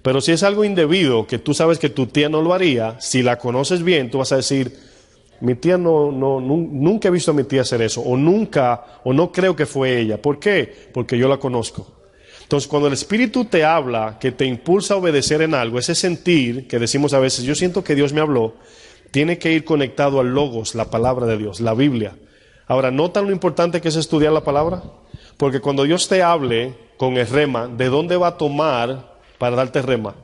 Pero si es algo indebido, que tú sabes que tu tía no lo haría, si la conoces bien, tú vas a decir, mi tía nunca he visto a mi tía hacer eso, o no creo que fue ella. ¿Por qué? Porque yo la conozco. Entonces, cuando el Espíritu te habla, que te impulsa a obedecer en algo, ese sentir que decimos a veces, yo siento que Dios me habló, tiene que ir conectado al Logos, la palabra de Dios, la Biblia. Ahora, ¿notan lo importante que es estudiar la palabra? Porque cuando Dios te hable con el rema, ¿de dónde va a tomar para darte rema?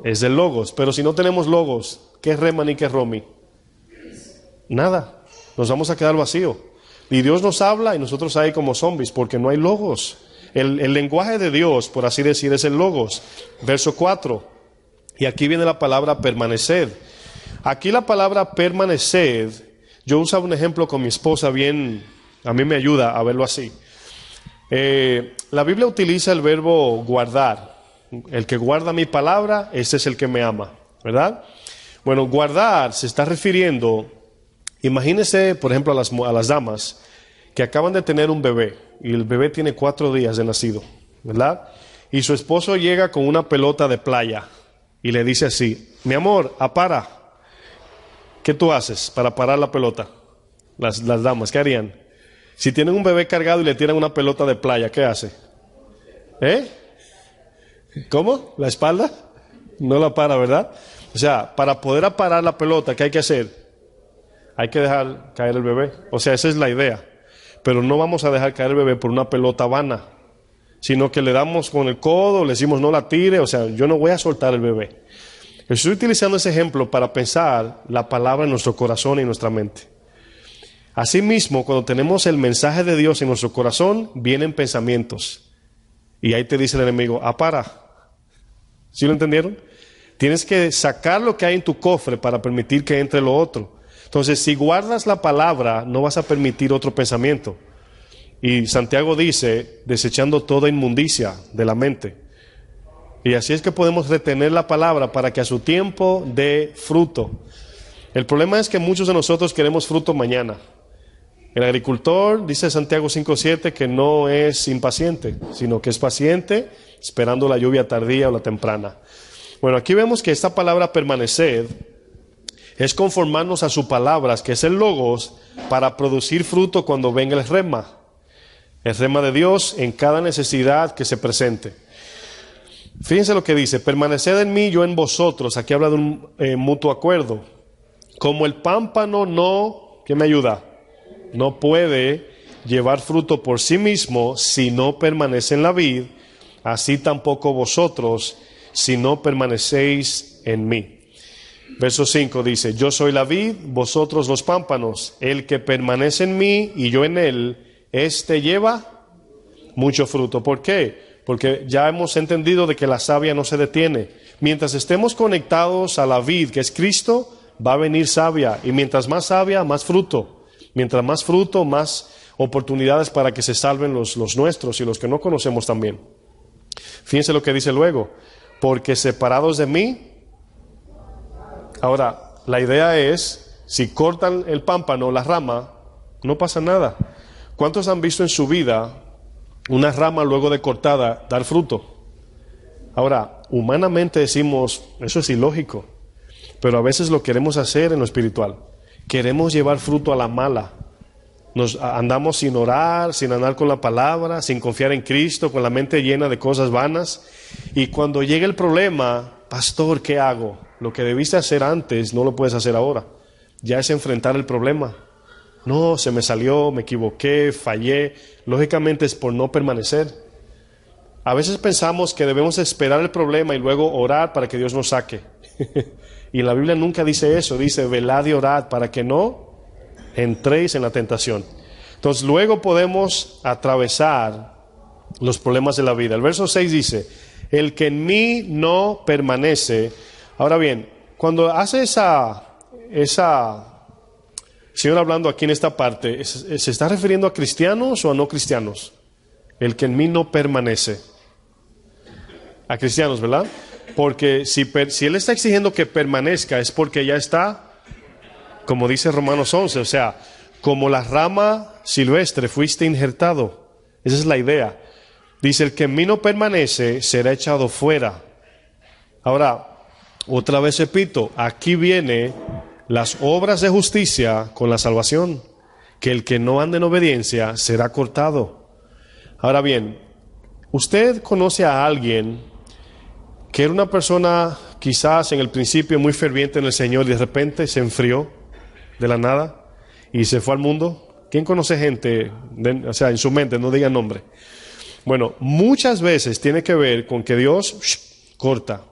Es del Logos. Pero si no tenemos Logos, ¿qué rema ni qué romi? Nada. Nos vamos a quedar vacío. Y Dios nos habla y nosotros ahí como zombies, porque no hay Logos. El lenguaje de Dios, por así decir, es el Logos. Verso 4. Y aquí viene la palabra permaneced. Aquí la palabra permaneced, yo usaba un ejemplo con mi esposa bien, a mí me ayuda a verlo así. La Biblia utiliza el verbo guardar. El que guarda mi palabra, ese es el que me ama, ¿verdad? Bueno, guardar se está refiriendo, imagínese, por ejemplo, a las damas que acaban de tener un bebé. Y el bebé tiene 4 días de nacido, ¿verdad? Y su esposo llega con una pelota de playa y le dice así, mi amor, apara. ¿Qué tú haces para parar la pelota? Las damas, ¿qué harían? Si tienen un bebé cargado y le tiran una pelota de playa, ¿qué hace? ¿Cómo? ¿La espalda? No la para, ¿verdad? O sea, para poder aparar la pelota, ¿qué hay que hacer? hay que dejar caer el bebé. O sea, esa es la idea. Pero no vamos a dejar caer el bebé por una pelota vana, sino que le damos con el codo, le decimos no la tire, o sea, yo no voy a soltar el bebé. Estoy utilizando ese ejemplo para pensar la palabra en nuestro corazón y en nuestra mente. Asimismo, cuando tenemos el mensaje de Dios en nuestro corazón, vienen pensamientos. Y ahí te dice el enemigo, para. ¿Sí lo entendieron? Tienes que sacar lo que hay en tu cofre para permitir que entre lo otro. Entonces, si guardas la palabra, no vas a permitir otro pensamiento. Y Santiago dice, desechando toda inmundicia de la mente. Y así es que podemos retener la palabra para que a su tiempo dé fruto. El problema es que muchos de nosotros queremos fruto mañana. El agricultor, dice Santiago 5:7, que no es impaciente, sino que es paciente, esperando la lluvia tardía o la temprana. Bueno, aquí vemos que esta palabra permanecer es conformarnos a sus palabras, que es el logos, para producir fruto cuando venga el rema de Dios en cada necesidad que se presente. Fíjense lo que dice, permaneced en mí, yo en vosotros. Aquí habla de un mutuo acuerdo. Como el pámpano no, ¿qué me ayuda? No puede llevar fruto por sí mismo si no permanece en la vid, así tampoco vosotros si no permanecéis en mí. Verso 5 dice, yo soy la vid, vosotros los pámpanos. El que permanece en mí y yo en él, éste lleva mucho fruto. ¿Por qué? Porque ya hemos entendido de que la savia no se detiene. Mientras estemos conectados a la vid, que es Cristo, va a venir savia. Y mientras más savia, más fruto. Mientras más fruto, más oportunidades para que se salven los nuestros y los que no conocemos también. Fíjense lo que dice luego. Porque separados de mí. Ahora, la idea es, si cortan el pámpano, la rama, no pasa nada. ¿Cuántos han visto en su vida una rama luego de cortada dar fruto? Ahora, humanamente decimos, eso es ilógico, pero a veces lo queremos hacer en lo espiritual. Queremos llevar fruto a la mala. Andamos sin orar, sin andar con la palabra, sin confiar en Cristo, con la mente llena de cosas vanas. Y cuando llega el problema, pastor, ¿qué hago? Lo que debiste hacer antes no lo puedes hacer ahora. Ya es enfrentar el problema. No, se me salió, me equivoqué, fallé. Lógicamente es por no permanecer. A veces pensamos que debemos esperar el problema y luego orar para que Dios nos saque. Y la Biblia nunca dice eso. Dice, velad y orad para que no entréis en la tentación. Entonces luego podemos atravesar los problemas de la vida. El verso 6 dice, el que en mí no permanece. Ahora bien, cuando hace esa Señor hablando aquí en esta parte, ¿se está refiriendo a cristianos o a no cristianos? El que en mí no permanece. A cristianos, ¿verdad? Porque si Él está exigiendo que permanezca es porque ya está, como dice Romanos 11, o sea, como la rama silvestre fuiste injertado. Esa es la idea. Dice, el que en mí no permanece será echado fuera. Ahora, otra vez repito, aquí viene las obras de justicia con la salvación, que el que no ande en obediencia será cortado. Ahora bien, usted conoce a alguien que era una persona quizás en el principio muy ferviente en el Señor y de repente se enfrió de la nada y se fue al mundo. ¿Quién conoce gente, o sea, en su mente, no diga nombre? Bueno, muchas veces tiene que ver con que Dios corta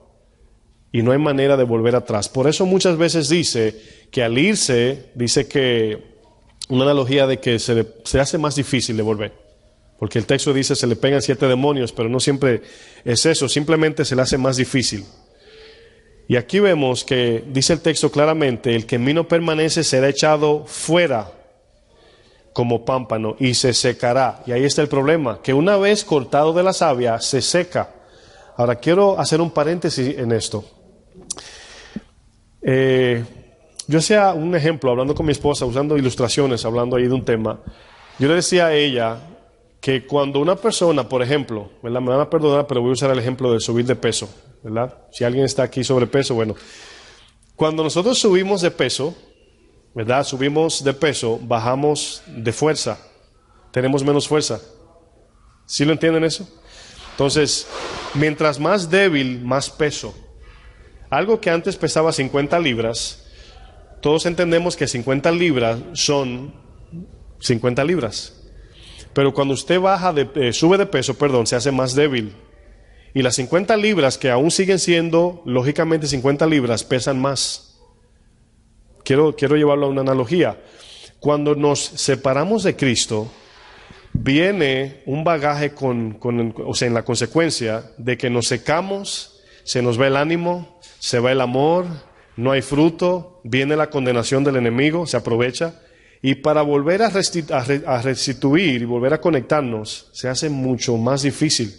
y no hay manera de volver atrás. Por eso muchas veces dice que al irse, dice que una analogía de que se hace más difícil de volver. Porque el texto dice se le pegan 7 demonios, pero no siempre es eso, simplemente se le hace más difícil. Y aquí vemos que dice el texto claramente, el que en mí no permanece será echado fuera como pámpano y se secará. Y ahí está el problema, que una vez cortado de la savia se seca. Ahora quiero hacer un paréntesis en esto. Yo hacía un ejemplo hablando con mi esposa, usando ilustraciones, hablando ahí de un tema. Yo le decía a ella que cuando una persona, por ejemplo, ¿verdad? Me van a perdonar, pero voy a usar el ejemplo de subir de peso, ¿verdad? Si alguien está aquí sobrepeso, bueno. Cuando nosotros subimos de peso, ¿verdad? Subimos de peso, bajamos de fuerza, tenemos menos fuerza. ¿Sí lo entienden eso? Entonces, mientras más débil, más peso. Algo que antes pesaba 50 libras, todos entendemos que 50 libras son 50 libras. Pero cuando usted sube de peso, se hace más débil. Y las 50 libras, que aún siguen siendo, lógicamente 50 libras, pesan más. Quiero llevarlo a una analogía. Cuando nos separamos de Cristo, viene un bagaje en la consecuencia de que nos secamos, se nos va el ánimo, se va el amor, no hay fruto, viene la condenación del enemigo, se aprovecha. Y para volver a restituir y volver a conectarnos, se hace mucho más difícil.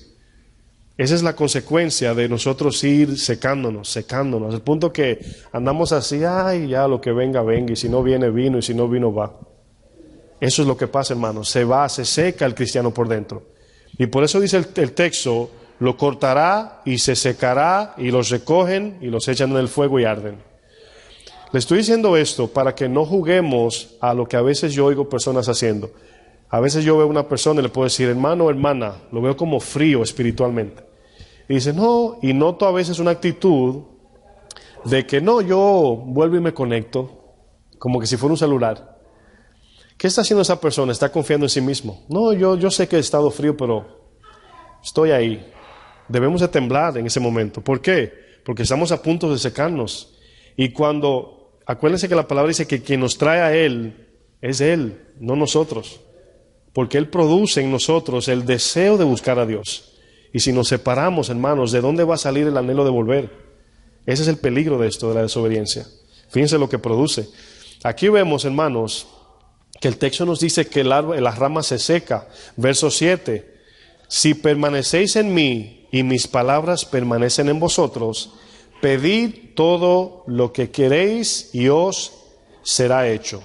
Esa es la consecuencia de nosotros ir secándonos, al punto que andamos así, ay, ya lo que venga, venga, y si no viene, vino, y si no vino, va. Eso es lo que pasa, hermanos, se seca el cristiano por dentro. Y por eso dice el texto, lo cortará y se secará, y los recogen y los echan en el fuego y arden. Le estoy diciendo esto para que no juguemos a lo que a veces yo oigo personas haciendo. A veces yo veo a una persona y le puedo decir, hermano o hermana, lo veo como frío espiritualmente. Y dice, no, y noto a veces una actitud de que no, yo vuelvo y me conecto, como que si fuera un celular. ¿Qué está haciendo esa persona? Está confiando en sí mismo. No, yo sé que he estado frío, pero estoy ahí. Debemos de temblar en ese momento. ¿Por qué? Porque estamos a punto de secarnos. Y acuérdense que la palabra dice que quien nos trae a Él es Él, no nosotros. Porque Él produce en nosotros el deseo de buscar a Dios. Y si nos separamos, hermanos, ¿de dónde va a salir el anhelo de volver? Ese es el peligro de esto, de la desobediencia. Fíjense lo que produce. Aquí vemos, hermanos, que el texto nos dice que la rama se seca. Verso 7. Si permanecéis en mí y mis palabras permanecen en vosotros, pedid todo lo que queréis y os será hecho.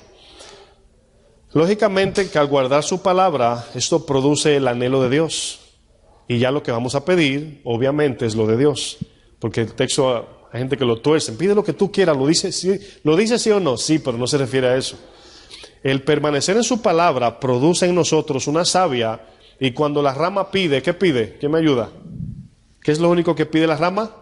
Lógicamente que al guardar su palabra, esto produce el anhelo de Dios. Y ya lo que vamos a pedir, obviamente, es lo de Dios. Porque el texto, hay gente que lo tuerce. Pide lo que tú quieras, ¿lo dice sí o no? Sí, pero no se refiere a eso. El permanecer en su palabra produce en nosotros una savia. Y cuando la rama pide, ¿qué pide? ¿Quién me ayuda? ¿Qué es lo único que pide la rama?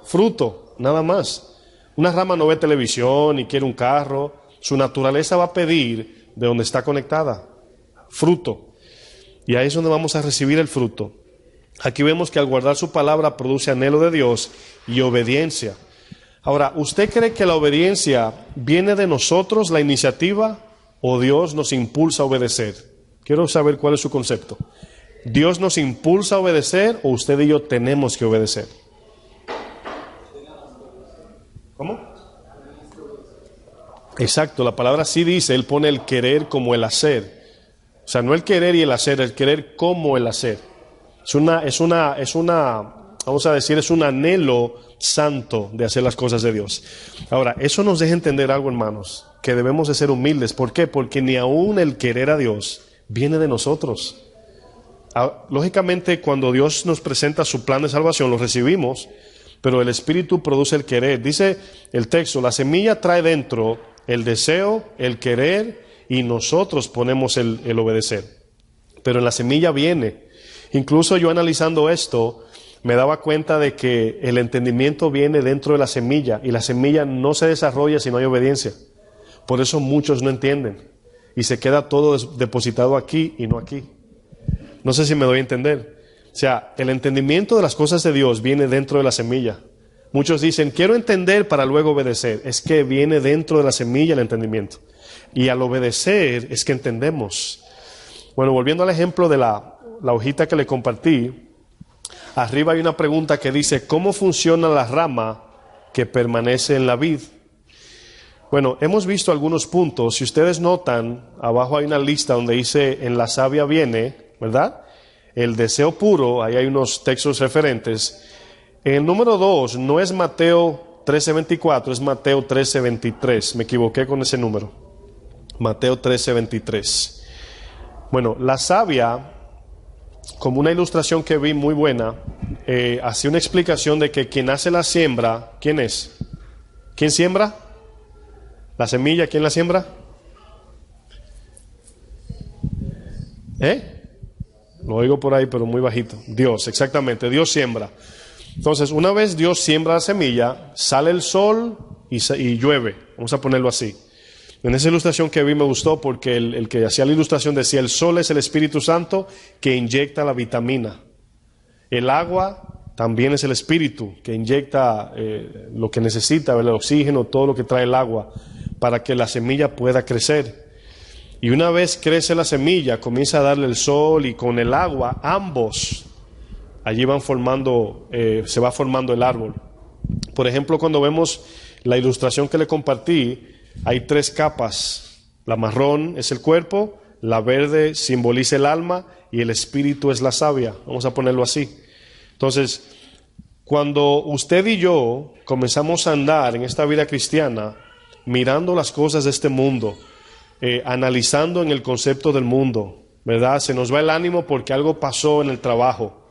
Fruto, nada más. Una rama no ve televisión ni quiere un carro. Su naturaleza va a pedir de donde está conectada. Fruto. Y ahí es donde vamos a recibir el fruto. Aquí vemos que al guardar su palabra produce anhelo de Dios y obediencia. Ahora, ¿usted cree que la obediencia viene de nosotros, la iniciativa, o Dios nos impulsa a obedecer? Quiero saber cuál es su concepto. ¿Dios nos impulsa a obedecer o usted y yo tenemos que obedecer? ¿Cómo? Exacto, la palabra sí dice, Él pone el querer como el hacer. O sea, no el querer y el hacer, el querer como el hacer. Es un anhelo santo de hacer las cosas de Dios. Ahora, eso nos deja entender algo, hermanos, que debemos de ser humildes. ¿Por qué? Porque ni aún el querer a Dios viene de nosotros. Lógicamente, cuando Dios nos presenta su plan de salvación, lo recibimos, pero el Espíritu produce el querer. Dice el texto, la semilla trae dentro el deseo, el querer, y nosotros ponemos el obedecer. Pero en la semilla viene. Incluso yo analizando esto, me daba cuenta de que el entendimiento viene dentro de la semilla, y la semilla no se desarrolla si no hay obediencia. Por eso muchos no entienden, y se queda todo depositado aquí y no aquí. No sé si me doy a entender. O sea, el entendimiento de las cosas de Dios viene dentro de la semilla. Muchos dicen, quiero entender para luego obedecer. Es que viene dentro de la semilla el entendimiento. Y al obedecer es que entendemos. Bueno, volviendo al ejemplo de la hojita que le compartí, arriba hay una pregunta que dice, ¿cómo funciona la rama que permanece en la vid? Bueno, hemos visto algunos puntos. Si ustedes notan, abajo hay una lista donde dice, en la savia viene, ¿verdad? El deseo puro, ahí hay unos textos referentes. El número 2 no es Mateo 13:24, es Mateo 13:23. Me equivoqué con ese número. Mateo 13:23. Bueno, la savia, como una ilustración que vi muy buena, hacía una explicación de que quien hace la siembra, ¿quién es? ¿Quién siembra? La semilla, ¿quién la siembra? Lo oigo por ahí, pero muy bajito. Dios, exactamente, Dios siembra. Entonces, una vez Dios siembra la semilla, sale el sol, y llueve. Vamos a ponerlo así. En esa ilustración que vi me gustó porque el que hacía la ilustración decía, el sol es el Espíritu Santo que inyecta la vitamina. El agua también es el Espíritu que inyecta lo que necesita, el oxígeno, todo lo que trae el agua, para que la semilla pueda crecer. Y una vez crece la semilla, comienza a darle el sol y con el agua, ambos, allí van formando, se va formando el árbol. Por ejemplo, cuando vemos la ilustración que le compartí, hay 3 capas. La marrón es el cuerpo, la verde simboliza el alma y el espíritu es la savia. Vamos a ponerlo así. Entonces, cuando usted y yo comenzamos a andar en esta vida cristiana, mirando las cosas de este mundo, analizando en el concepto del mundo, ¿verdad? Se nos va el ánimo porque algo pasó en el trabajo.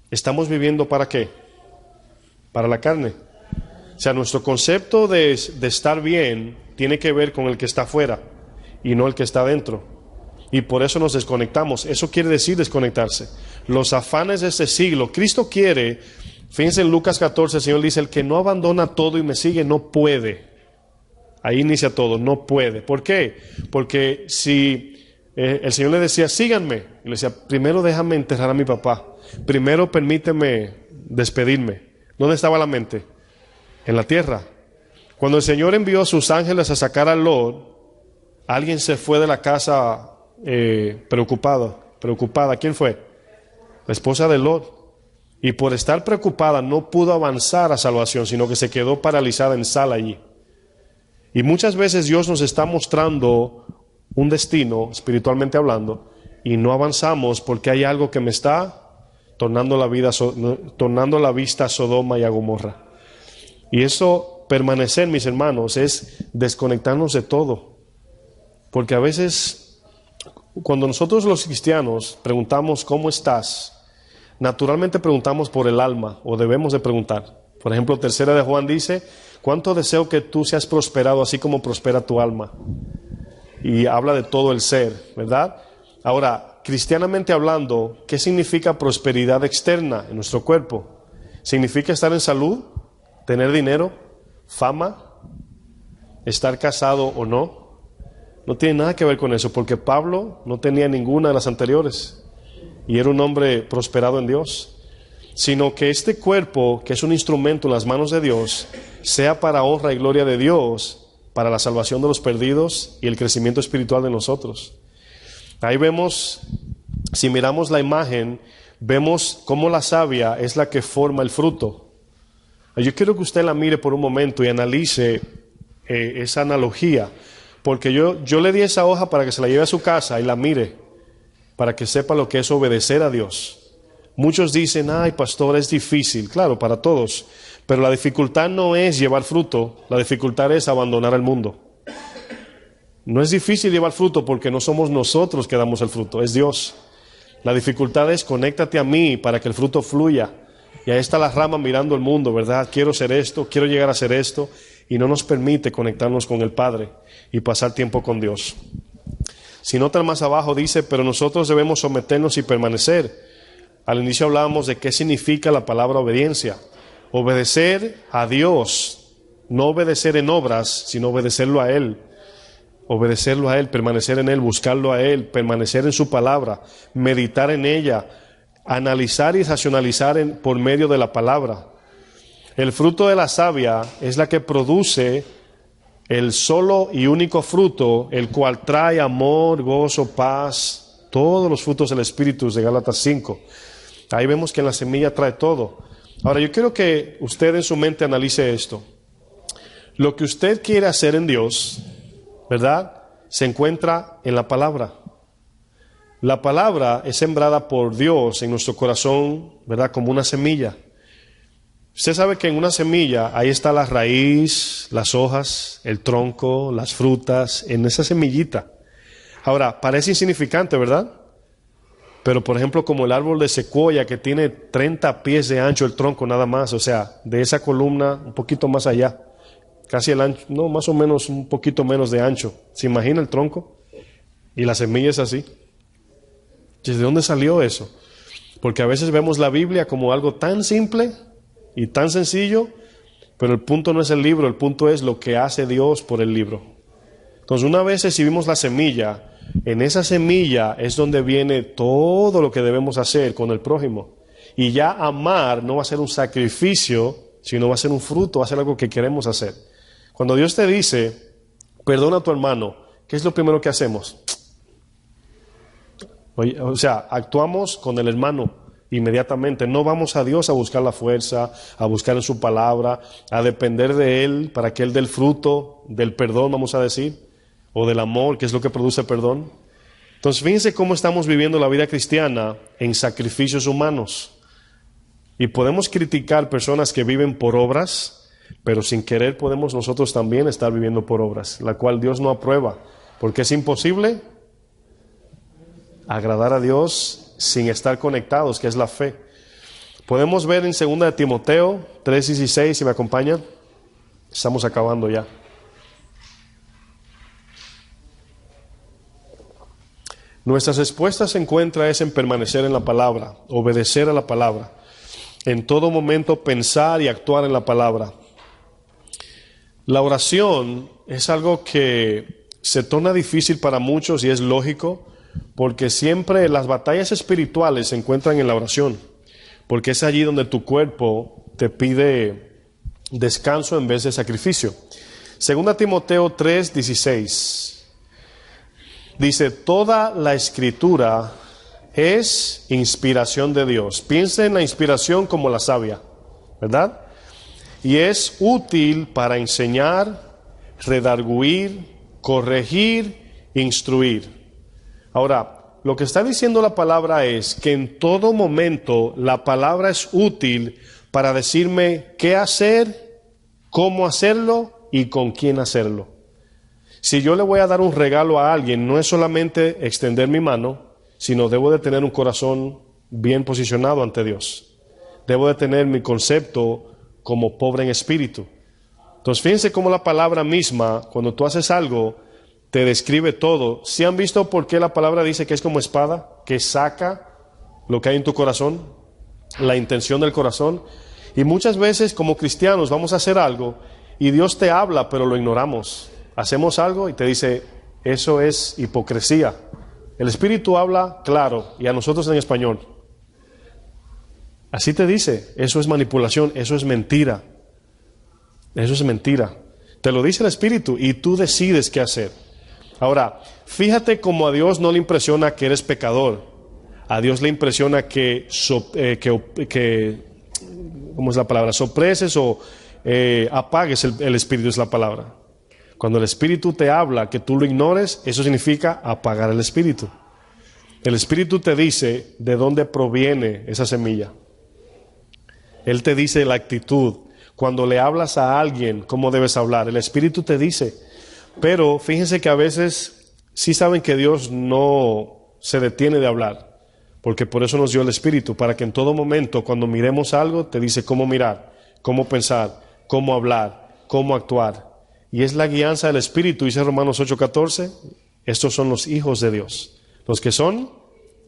¿Estamos viviendo para qué? Para la carne. O sea, nuestro concepto de estar bien tiene que ver con el que está afuera y no el que está adentro. Y por eso nos desconectamos. Eso quiere decir desconectarse. Los afanes de este siglo. Cristo quiere, fíjense en Lucas 14, el Señor dice, el que no abandona todo y me sigue no puede. Ahí inicia todo, no puede. ¿Por qué? Porque si el Señor le decía, síganme, y le decía, primero déjame enterrar a mi papá, primero permíteme despedirme. ¿Dónde estaba la mente? En la tierra. Cuando el Señor envió a sus ángeles a sacar a Lot, alguien se fue de la casa preocupada. ¿Quién fue? La esposa de Lot. Y por estar preocupada no pudo avanzar a salvación, sino que se quedó paralizada en sal allí. Y muchas veces Dios nos está mostrando un destino, espiritualmente hablando, y no avanzamos porque hay algo que me está tornando la vista a Sodoma y a Gomorra. Y eso, permanecer, mis hermanos, es desconectarnos de todo. Porque a veces, cuando nosotros los cristianos preguntamos ¿cómo estás?, naturalmente preguntamos por el alma, o debemos de preguntar. Por ejemplo, 3 de Juan dice, ¿cuánto deseo que tú seas prosperado así como prospera tu alma? Y habla de todo el ser, ¿verdad? Ahora, cristianamente hablando, ¿qué significa prosperidad externa en nuestro cuerpo? ¿Significa estar en salud? ¿Tener dinero? ¿Fama? ¿Estar casado o no? No tiene nada que ver con eso, porque Pablo no tenía ninguna de las anteriores y era un hombre prosperado en Dios. Sino que este cuerpo, que es un instrumento en las manos de Dios, sea para honra y gloria de Dios, para la salvación de los perdidos y el crecimiento espiritual de nosotros. Ahí vemos, si miramos la imagen, vemos cómo la savia es la que forma el fruto. Yo quiero que usted la mire por un momento y analice esa analogía, porque yo le di esa hoja para que se la lleve a su casa y la mire, para que sepa lo que es obedecer a Dios. Muchos dicen, ay pastor, es difícil. Claro, para todos. Pero la dificultad no es llevar fruto, la dificultad es abandonar el mundo. No es difícil llevar fruto porque no somos nosotros que damos el fruto, es Dios. La dificultad es conéctate a mí para que el fruto fluya. Y ahí está la rama mirando el mundo, ¿verdad? Quiero ser esto, quiero llegar a ser esto. Y no nos permite conectarnos con el Padre y pasar tiempo con Dios. Si notan más abajo dice, pero nosotros debemos someternos y permanecer. Al inicio hablábamos de qué significa la palabra obediencia. Obedecer a Dios, no obedecer en obras, sino obedecerlo a Él. Obedecerlo a Él, permanecer en Él, buscarlo a Él, permanecer en su palabra, meditar en ella, analizar y racionalizar por medio de la palabra. El fruto de la savia es la que produce el solo y único fruto, el cual trae amor, gozo, paz, todos los frutos del Espíritu de Gálatas 5. Ahí vemos que en la semilla trae todo. Ahora yo quiero que usted en su mente analice esto. Lo que usted quiere hacer en Dios, ¿verdad?, se encuentra en la palabra. La palabra es sembrada por Dios en nuestro corazón, ¿verdad?, como una semilla. Usted sabe que en una semilla ahí está la raíz, las hojas, el tronco, las frutas, en esa semillita. Ahora, parece insignificante, ¿verdad? Pero por ejemplo como el árbol de secuoya que tiene 30 pies de ancho el tronco nada más, o sea, de esa columna un poquito más allá, casi el ancho, no, más o menos un poquito menos de ancho. ¿Se imagina el tronco? Y la semilla es así. ¿De dónde salió eso? Porque a veces vemos la Biblia como algo tan simple y tan sencillo Pero el punto no es el libro, el punto es lo que hace Dios por el libro. Entonces, una vez recibimos la semilla, en esa semilla es donde viene todo lo que debemos hacer con el prójimo. Y ya amar no va a ser un sacrificio, sino va a ser un fruto, va a ser algo que queremos hacer. Cuando Dios te dice, perdona a tu hermano, ¿qué es lo primero que hacemos? O sea, actuamos con el hermano inmediatamente. No vamos a Dios a buscar la fuerza, a buscar en su palabra, a depender de Él para que Él dé el fruto del perdón, vamos a decir, o del amor, que es lo que produce perdón. Entonces, fíjense cómo estamos viviendo la vida cristiana en sacrificios humanos. Y podemos criticar personas que viven por obras, pero sin querer podemos nosotros también estar viviendo por obras, la cual Dios no aprueba, porque es imposible agradar a Dios sin estar conectados, que es la fe. Podemos ver en 2 de Timoteo 3:16, si me acompañan. Estamos acabando ya. Nuestra respuesta se encuentra en permanecer en la palabra, obedecer a la palabra. En todo momento pensar y actuar en la palabra. La oración es algo que se torna difícil para muchos y es lógico, porque siempre las batallas espirituales se encuentran en la oración, porque es allí donde tu cuerpo te pide descanso en vez de sacrificio. 2 Timoteo 3:16 dice, toda la escritura es inspiración de Dios. Piensa en la inspiración como la savia, ¿verdad? Y es útil para enseñar, redarguir, corregir, instruir. Ahora, lo que está diciendo la palabra es que en todo momento la palabra es útil para decirme qué hacer, cómo hacerlo y con quién hacerlo. Si yo le voy a dar un regalo a alguien, no es solamente extender mi mano, sino debo de tener un corazón bien posicionado ante Dios. Debo de tener mi concepto como pobre en espíritu. Entonces, fíjense cómo la palabra misma, cuando tú haces algo, te describe todo. ¿Sí han visto por qué la palabra dice que es como espada? Que saca lo que hay en tu corazón, la intención del corazón. Y muchas veces como cristianos vamos a hacer algo y Dios te habla, pero lo ignoramos. Hacemos algo y te dice, eso es hipocresía. El Espíritu habla claro y a nosotros en español. Así te dice, eso es manipulación, eso es mentira. Eso es mentira. Te lo dice el Espíritu y tú decides qué hacer. Ahora, fíjate cómo a Dios no le impresiona que eres pecador. A Dios le impresiona que ¿cómo es la palabra? Sopreses o apagues el Espíritu, es la palabra. Cuando el Espíritu te habla, que tú lo ignores, eso significa apagar el Espíritu. El Espíritu te dice de dónde proviene esa semilla. Él te dice la actitud. Cuando le hablas a alguien, cómo debes hablar. El Espíritu te dice. Pero fíjense que a veces sí saben que Dios no se detiene de hablar. Porque por eso nos dio el Espíritu. Para que en todo momento, cuando miremos algo, te dice cómo mirar, cómo pensar, cómo hablar, cómo actuar. Y es la guianza del Espíritu, dice Romanos 8:14. Estos son los hijos de Dios. Los que son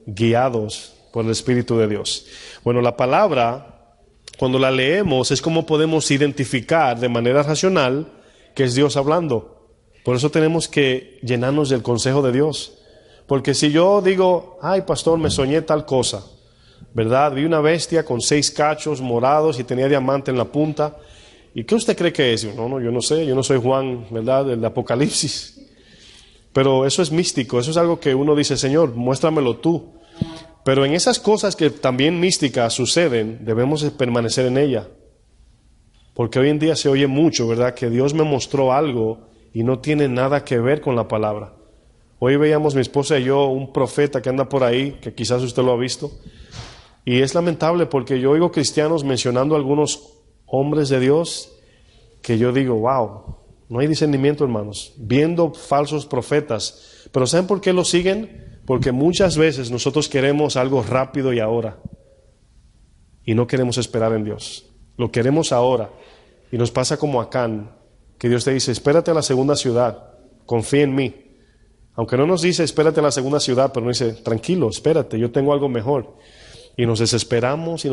guiados por el Espíritu de Dios. Bueno, la palabra, cuando la leemos, es como podemos identificar de manera racional que es Dios hablando. Por eso tenemos que llenarnos del consejo de Dios. Porque si yo digo, ay pastor, me soñé tal cosa, ¿verdad? Vi una bestia con 6 cachos morados y tenía diamante en la punta. ¿Y qué usted cree que es? No, yo no sé, yo no soy Juan, ¿verdad? Del Apocalipsis. Pero eso es místico, eso es algo que uno dice, Señor, muéstramelo tú. Pero en esas cosas que también místicas suceden, debemos permanecer en ella. Porque hoy en día se oye mucho, ¿verdad? Que Dios me mostró algo y no tiene nada que ver con la palabra. Hoy veíamos mi esposa y yo un profeta que anda por ahí, que quizás usted lo ha visto. Y es lamentable porque yo oigo cristianos mencionando a algunos hombres de Dios que yo digo, wow, no hay discernimiento, hermanos. Viendo falsos profetas. Pero ¿saben por qué lo siguen? Porque muchas veces nosotros queremos algo rápido y ahora. Y no queremos esperar en Dios. Lo queremos ahora. Y nos pasa como a Acán, que Dios te dice, espérate a la segunda ciudad, confía en mí. Aunque no nos dice, espérate a la segunda ciudad, pero nos dice, tranquilo, espérate, yo tengo algo mejor. Y nos desesperamos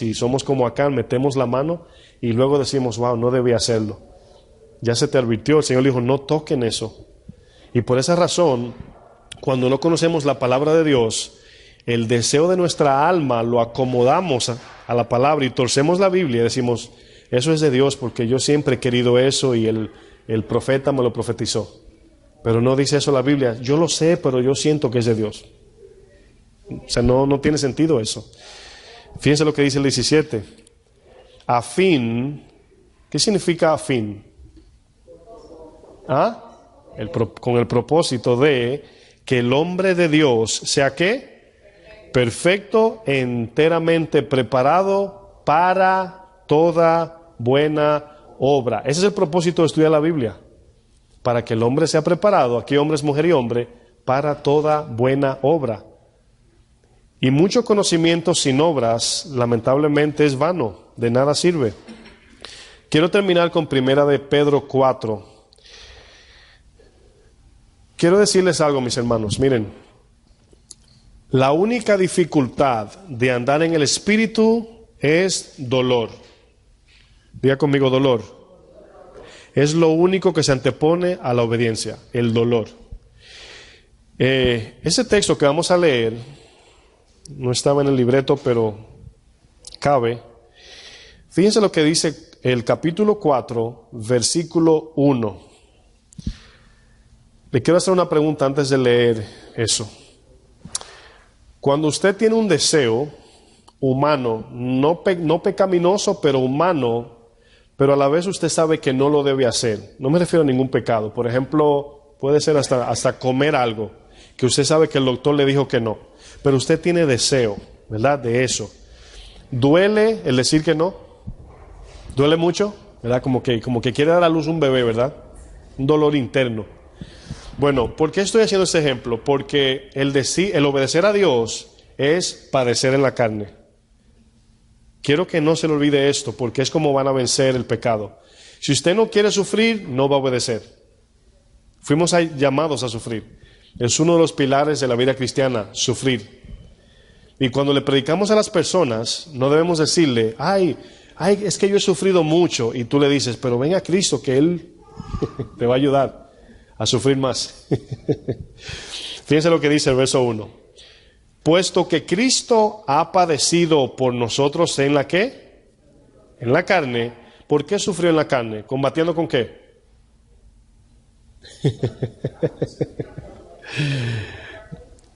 y somos como acá, metemos la mano y luego decimos, wow, no debía hacerlo. Ya se te advirtió, el Señor dijo, no toquen eso. Y por esa razón, cuando no conocemos la palabra de Dios, el deseo de nuestra alma lo acomodamos a la palabra y torcemos la Biblia y decimos, eso es de Dios porque yo siempre he querido eso y el profeta me lo profetizó. Pero no dice eso la Biblia. Yo lo sé, pero yo siento que es de Dios. O sea, no tiene sentido eso. Fíjense lo que dice el 17. A fin, ¿qué significa a fin? Con el propósito de que el hombre de Dios sea ¿qué? Perfecto, enteramente preparado para toda buena obra. Ese es el propósito de estudiar la Biblia. Para que el hombre sea preparado, aquí hombres, mujer y hombre, para toda buena obra. Y mucho conocimiento sin obras, lamentablemente, es vano, de nada sirve. Quiero terminar con 1 de Pedro 4. Quiero decirles algo, mis hermanos, miren. La única dificultad de andar en el Espíritu es dolor. Diga conmigo, dolor. Es lo único que se antepone a la obediencia, el dolor. Ese texto que vamos a leer no estaba en el libreto, pero cabe. Fíjense lo que dice el capítulo 4, versículo 1. Le quiero hacer una pregunta antes de leer eso. Cuando usted tiene un deseo humano, no pecaminoso, pero humano, pero a la vez usted sabe que no lo debe hacer. No me refiero a ningún pecado. Por ejemplo, puede ser hasta comer algo, que usted sabe que el doctor le dijo que no. Pero usted tiene deseo, ¿verdad? De eso. ¿Duele el decir que no? ¿Duele mucho? ¿Verdad? Como que quiere dar a luz un bebé, ¿verdad? Un dolor interno. Bueno, ¿por qué estoy haciendo este ejemplo? Porque el obedecer a Dios es padecer en la carne. Quiero que no se le olvide esto, porque es como van a vencer el pecado. Si usted no quiere sufrir, no va a obedecer. Fuimos llamados a sufrir. Es uno de los pilares de la vida cristiana, sufrir. Y cuando le predicamos a las personas, no debemos decirle, ay, es que yo he sufrido mucho. Y tú le dices, pero ven a Cristo, que Él te va a ayudar a sufrir más. Fíjense lo que dice el verso 1. Puesto que Cristo ha padecido por nosotros en la ¿qué? En la carne. ¿Por qué sufrió en la carne? ¿Combatiendo con qué?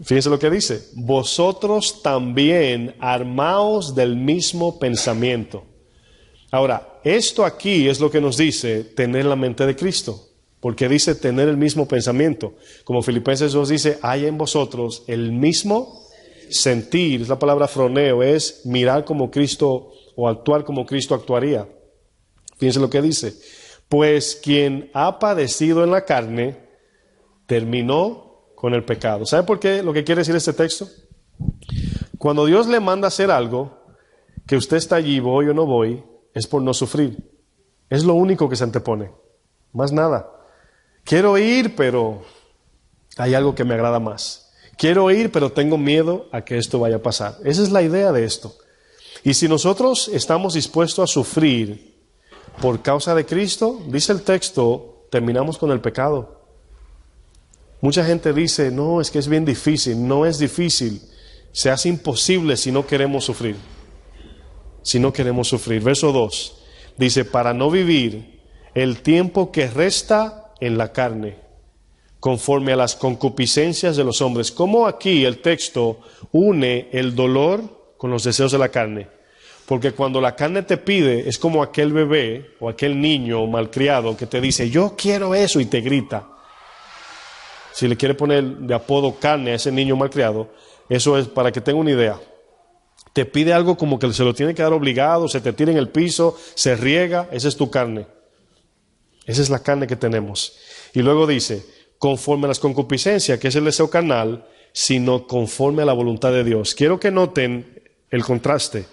Fíjense lo que dice. Vosotros también armaos del mismo pensamiento. Ahora, esto aquí es lo que nos dice tener la mente de Cristo. Porque dice tener el mismo pensamiento. Como Filipenses 2 dice, hay en vosotros el mismo sentir. Es la palabra froneo, es mirar como Cristo o actuar como Cristo actuaría. Fíjense lo que dice. Pues quien ha padecido en la carne, terminó con el pecado. ¿Sabe por qué lo que quiere decir este texto? Cuando Dios le manda hacer algo, que usted está allí, voy o no voy, es por no sufrir. Es lo único que se antepone. Más nada. Quiero ir, pero hay algo que me agrada más. Quiero ir, pero tengo miedo a que esto vaya a pasar. Esa es la idea de esto. Y si nosotros estamos dispuestos a sufrir por causa de Cristo, dice el texto, terminamos con el pecado. Mucha gente dice, no, es que es bien difícil. No es difícil. Se hace imposible si no queremos sufrir. Si no queremos sufrir. Verso 2 dice, para no vivir el tiempo que resta en la carne, conforme a las concupiscencias de los hombres. ¿Cómo aquí el texto une el dolor con los deseos de la carne? Porque cuando la carne te pide, es como aquel bebé o aquel niño malcriado que te dice, yo quiero eso, y te grita. Si le quiere poner de apodo carne a ese niño malcriado, eso es para que tenga una idea. Te pide algo como que se lo tiene que dar obligado, se te tira en el piso, se riega, esa es tu carne. Esa es la carne que tenemos. Y luego dice, conforme a las concupiscencias, que es el deseo carnal, sino conforme a la voluntad de Dios. Quiero que noten el contraste.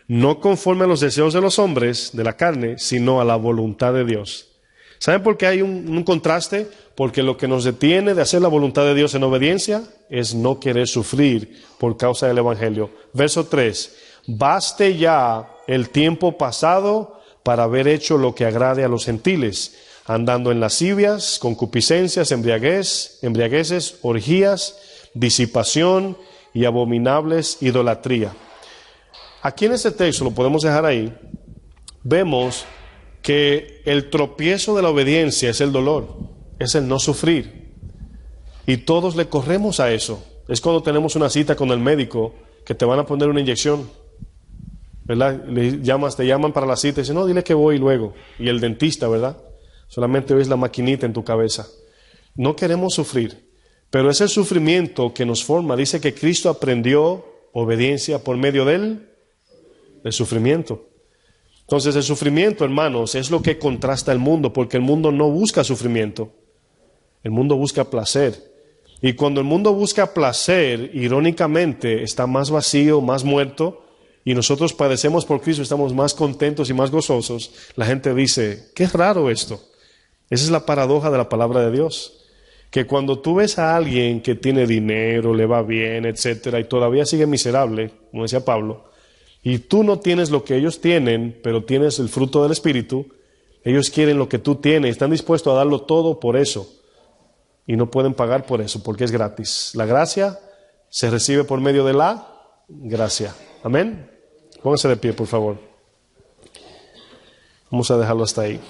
No conforme a los deseos de los hombres, de la carne, sino a la voluntad de Dios. ¿Saben por qué hay un contraste? Porque lo que nos detiene de hacer la voluntad de Dios en obediencia es no querer sufrir por causa del Evangelio. Verso 3. Baste ya el tiempo pasado para haber hecho lo que agrade a los gentiles, andando en lascivias, concupiscencias, embriagueces, orgías, disipación y abominables idolatría. Aquí en este texto, lo podemos dejar ahí, vemos que el tropiezo de la obediencia es el dolor, es el no sufrir. Y todos le corremos a eso. Es cuando tenemos una cita con el médico que te van a poner una inyección, ¿verdad? Te llaman para la cita y dicen, no, dile que voy luego. Y el dentista, ¿verdad? Solamente ves la maquinita en tu cabeza. No queremos sufrir, pero es el sufrimiento que nos forma. Dice que Cristo aprendió obediencia por medio del sufrimiento. Entonces el sufrimiento, hermanos, es lo que contrasta el mundo, porque el mundo no busca sufrimiento. El mundo busca placer. Y cuando el mundo busca placer, irónicamente, está más vacío, más muerto, y nosotros padecemos por Cristo, estamos más contentos y más gozosos. La gente dice, qué raro esto. Esa es la paradoja de la palabra de Dios. Que cuando tú ves a alguien que tiene dinero, le va bien, etcétera, y todavía sigue miserable, como decía Pablo, y tú no tienes lo que ellos tienen, pero tienes el fruto del Espíritu, ellos quieren lo que tú tienes, están dispuestos a darlo todo por eso, y no pueden pagar por eso, porque es gratis. La gracia se recibe por medio de la gracia. Amén. Pónganse de pie, por favor. Vamos a dejarlo hasta ahí.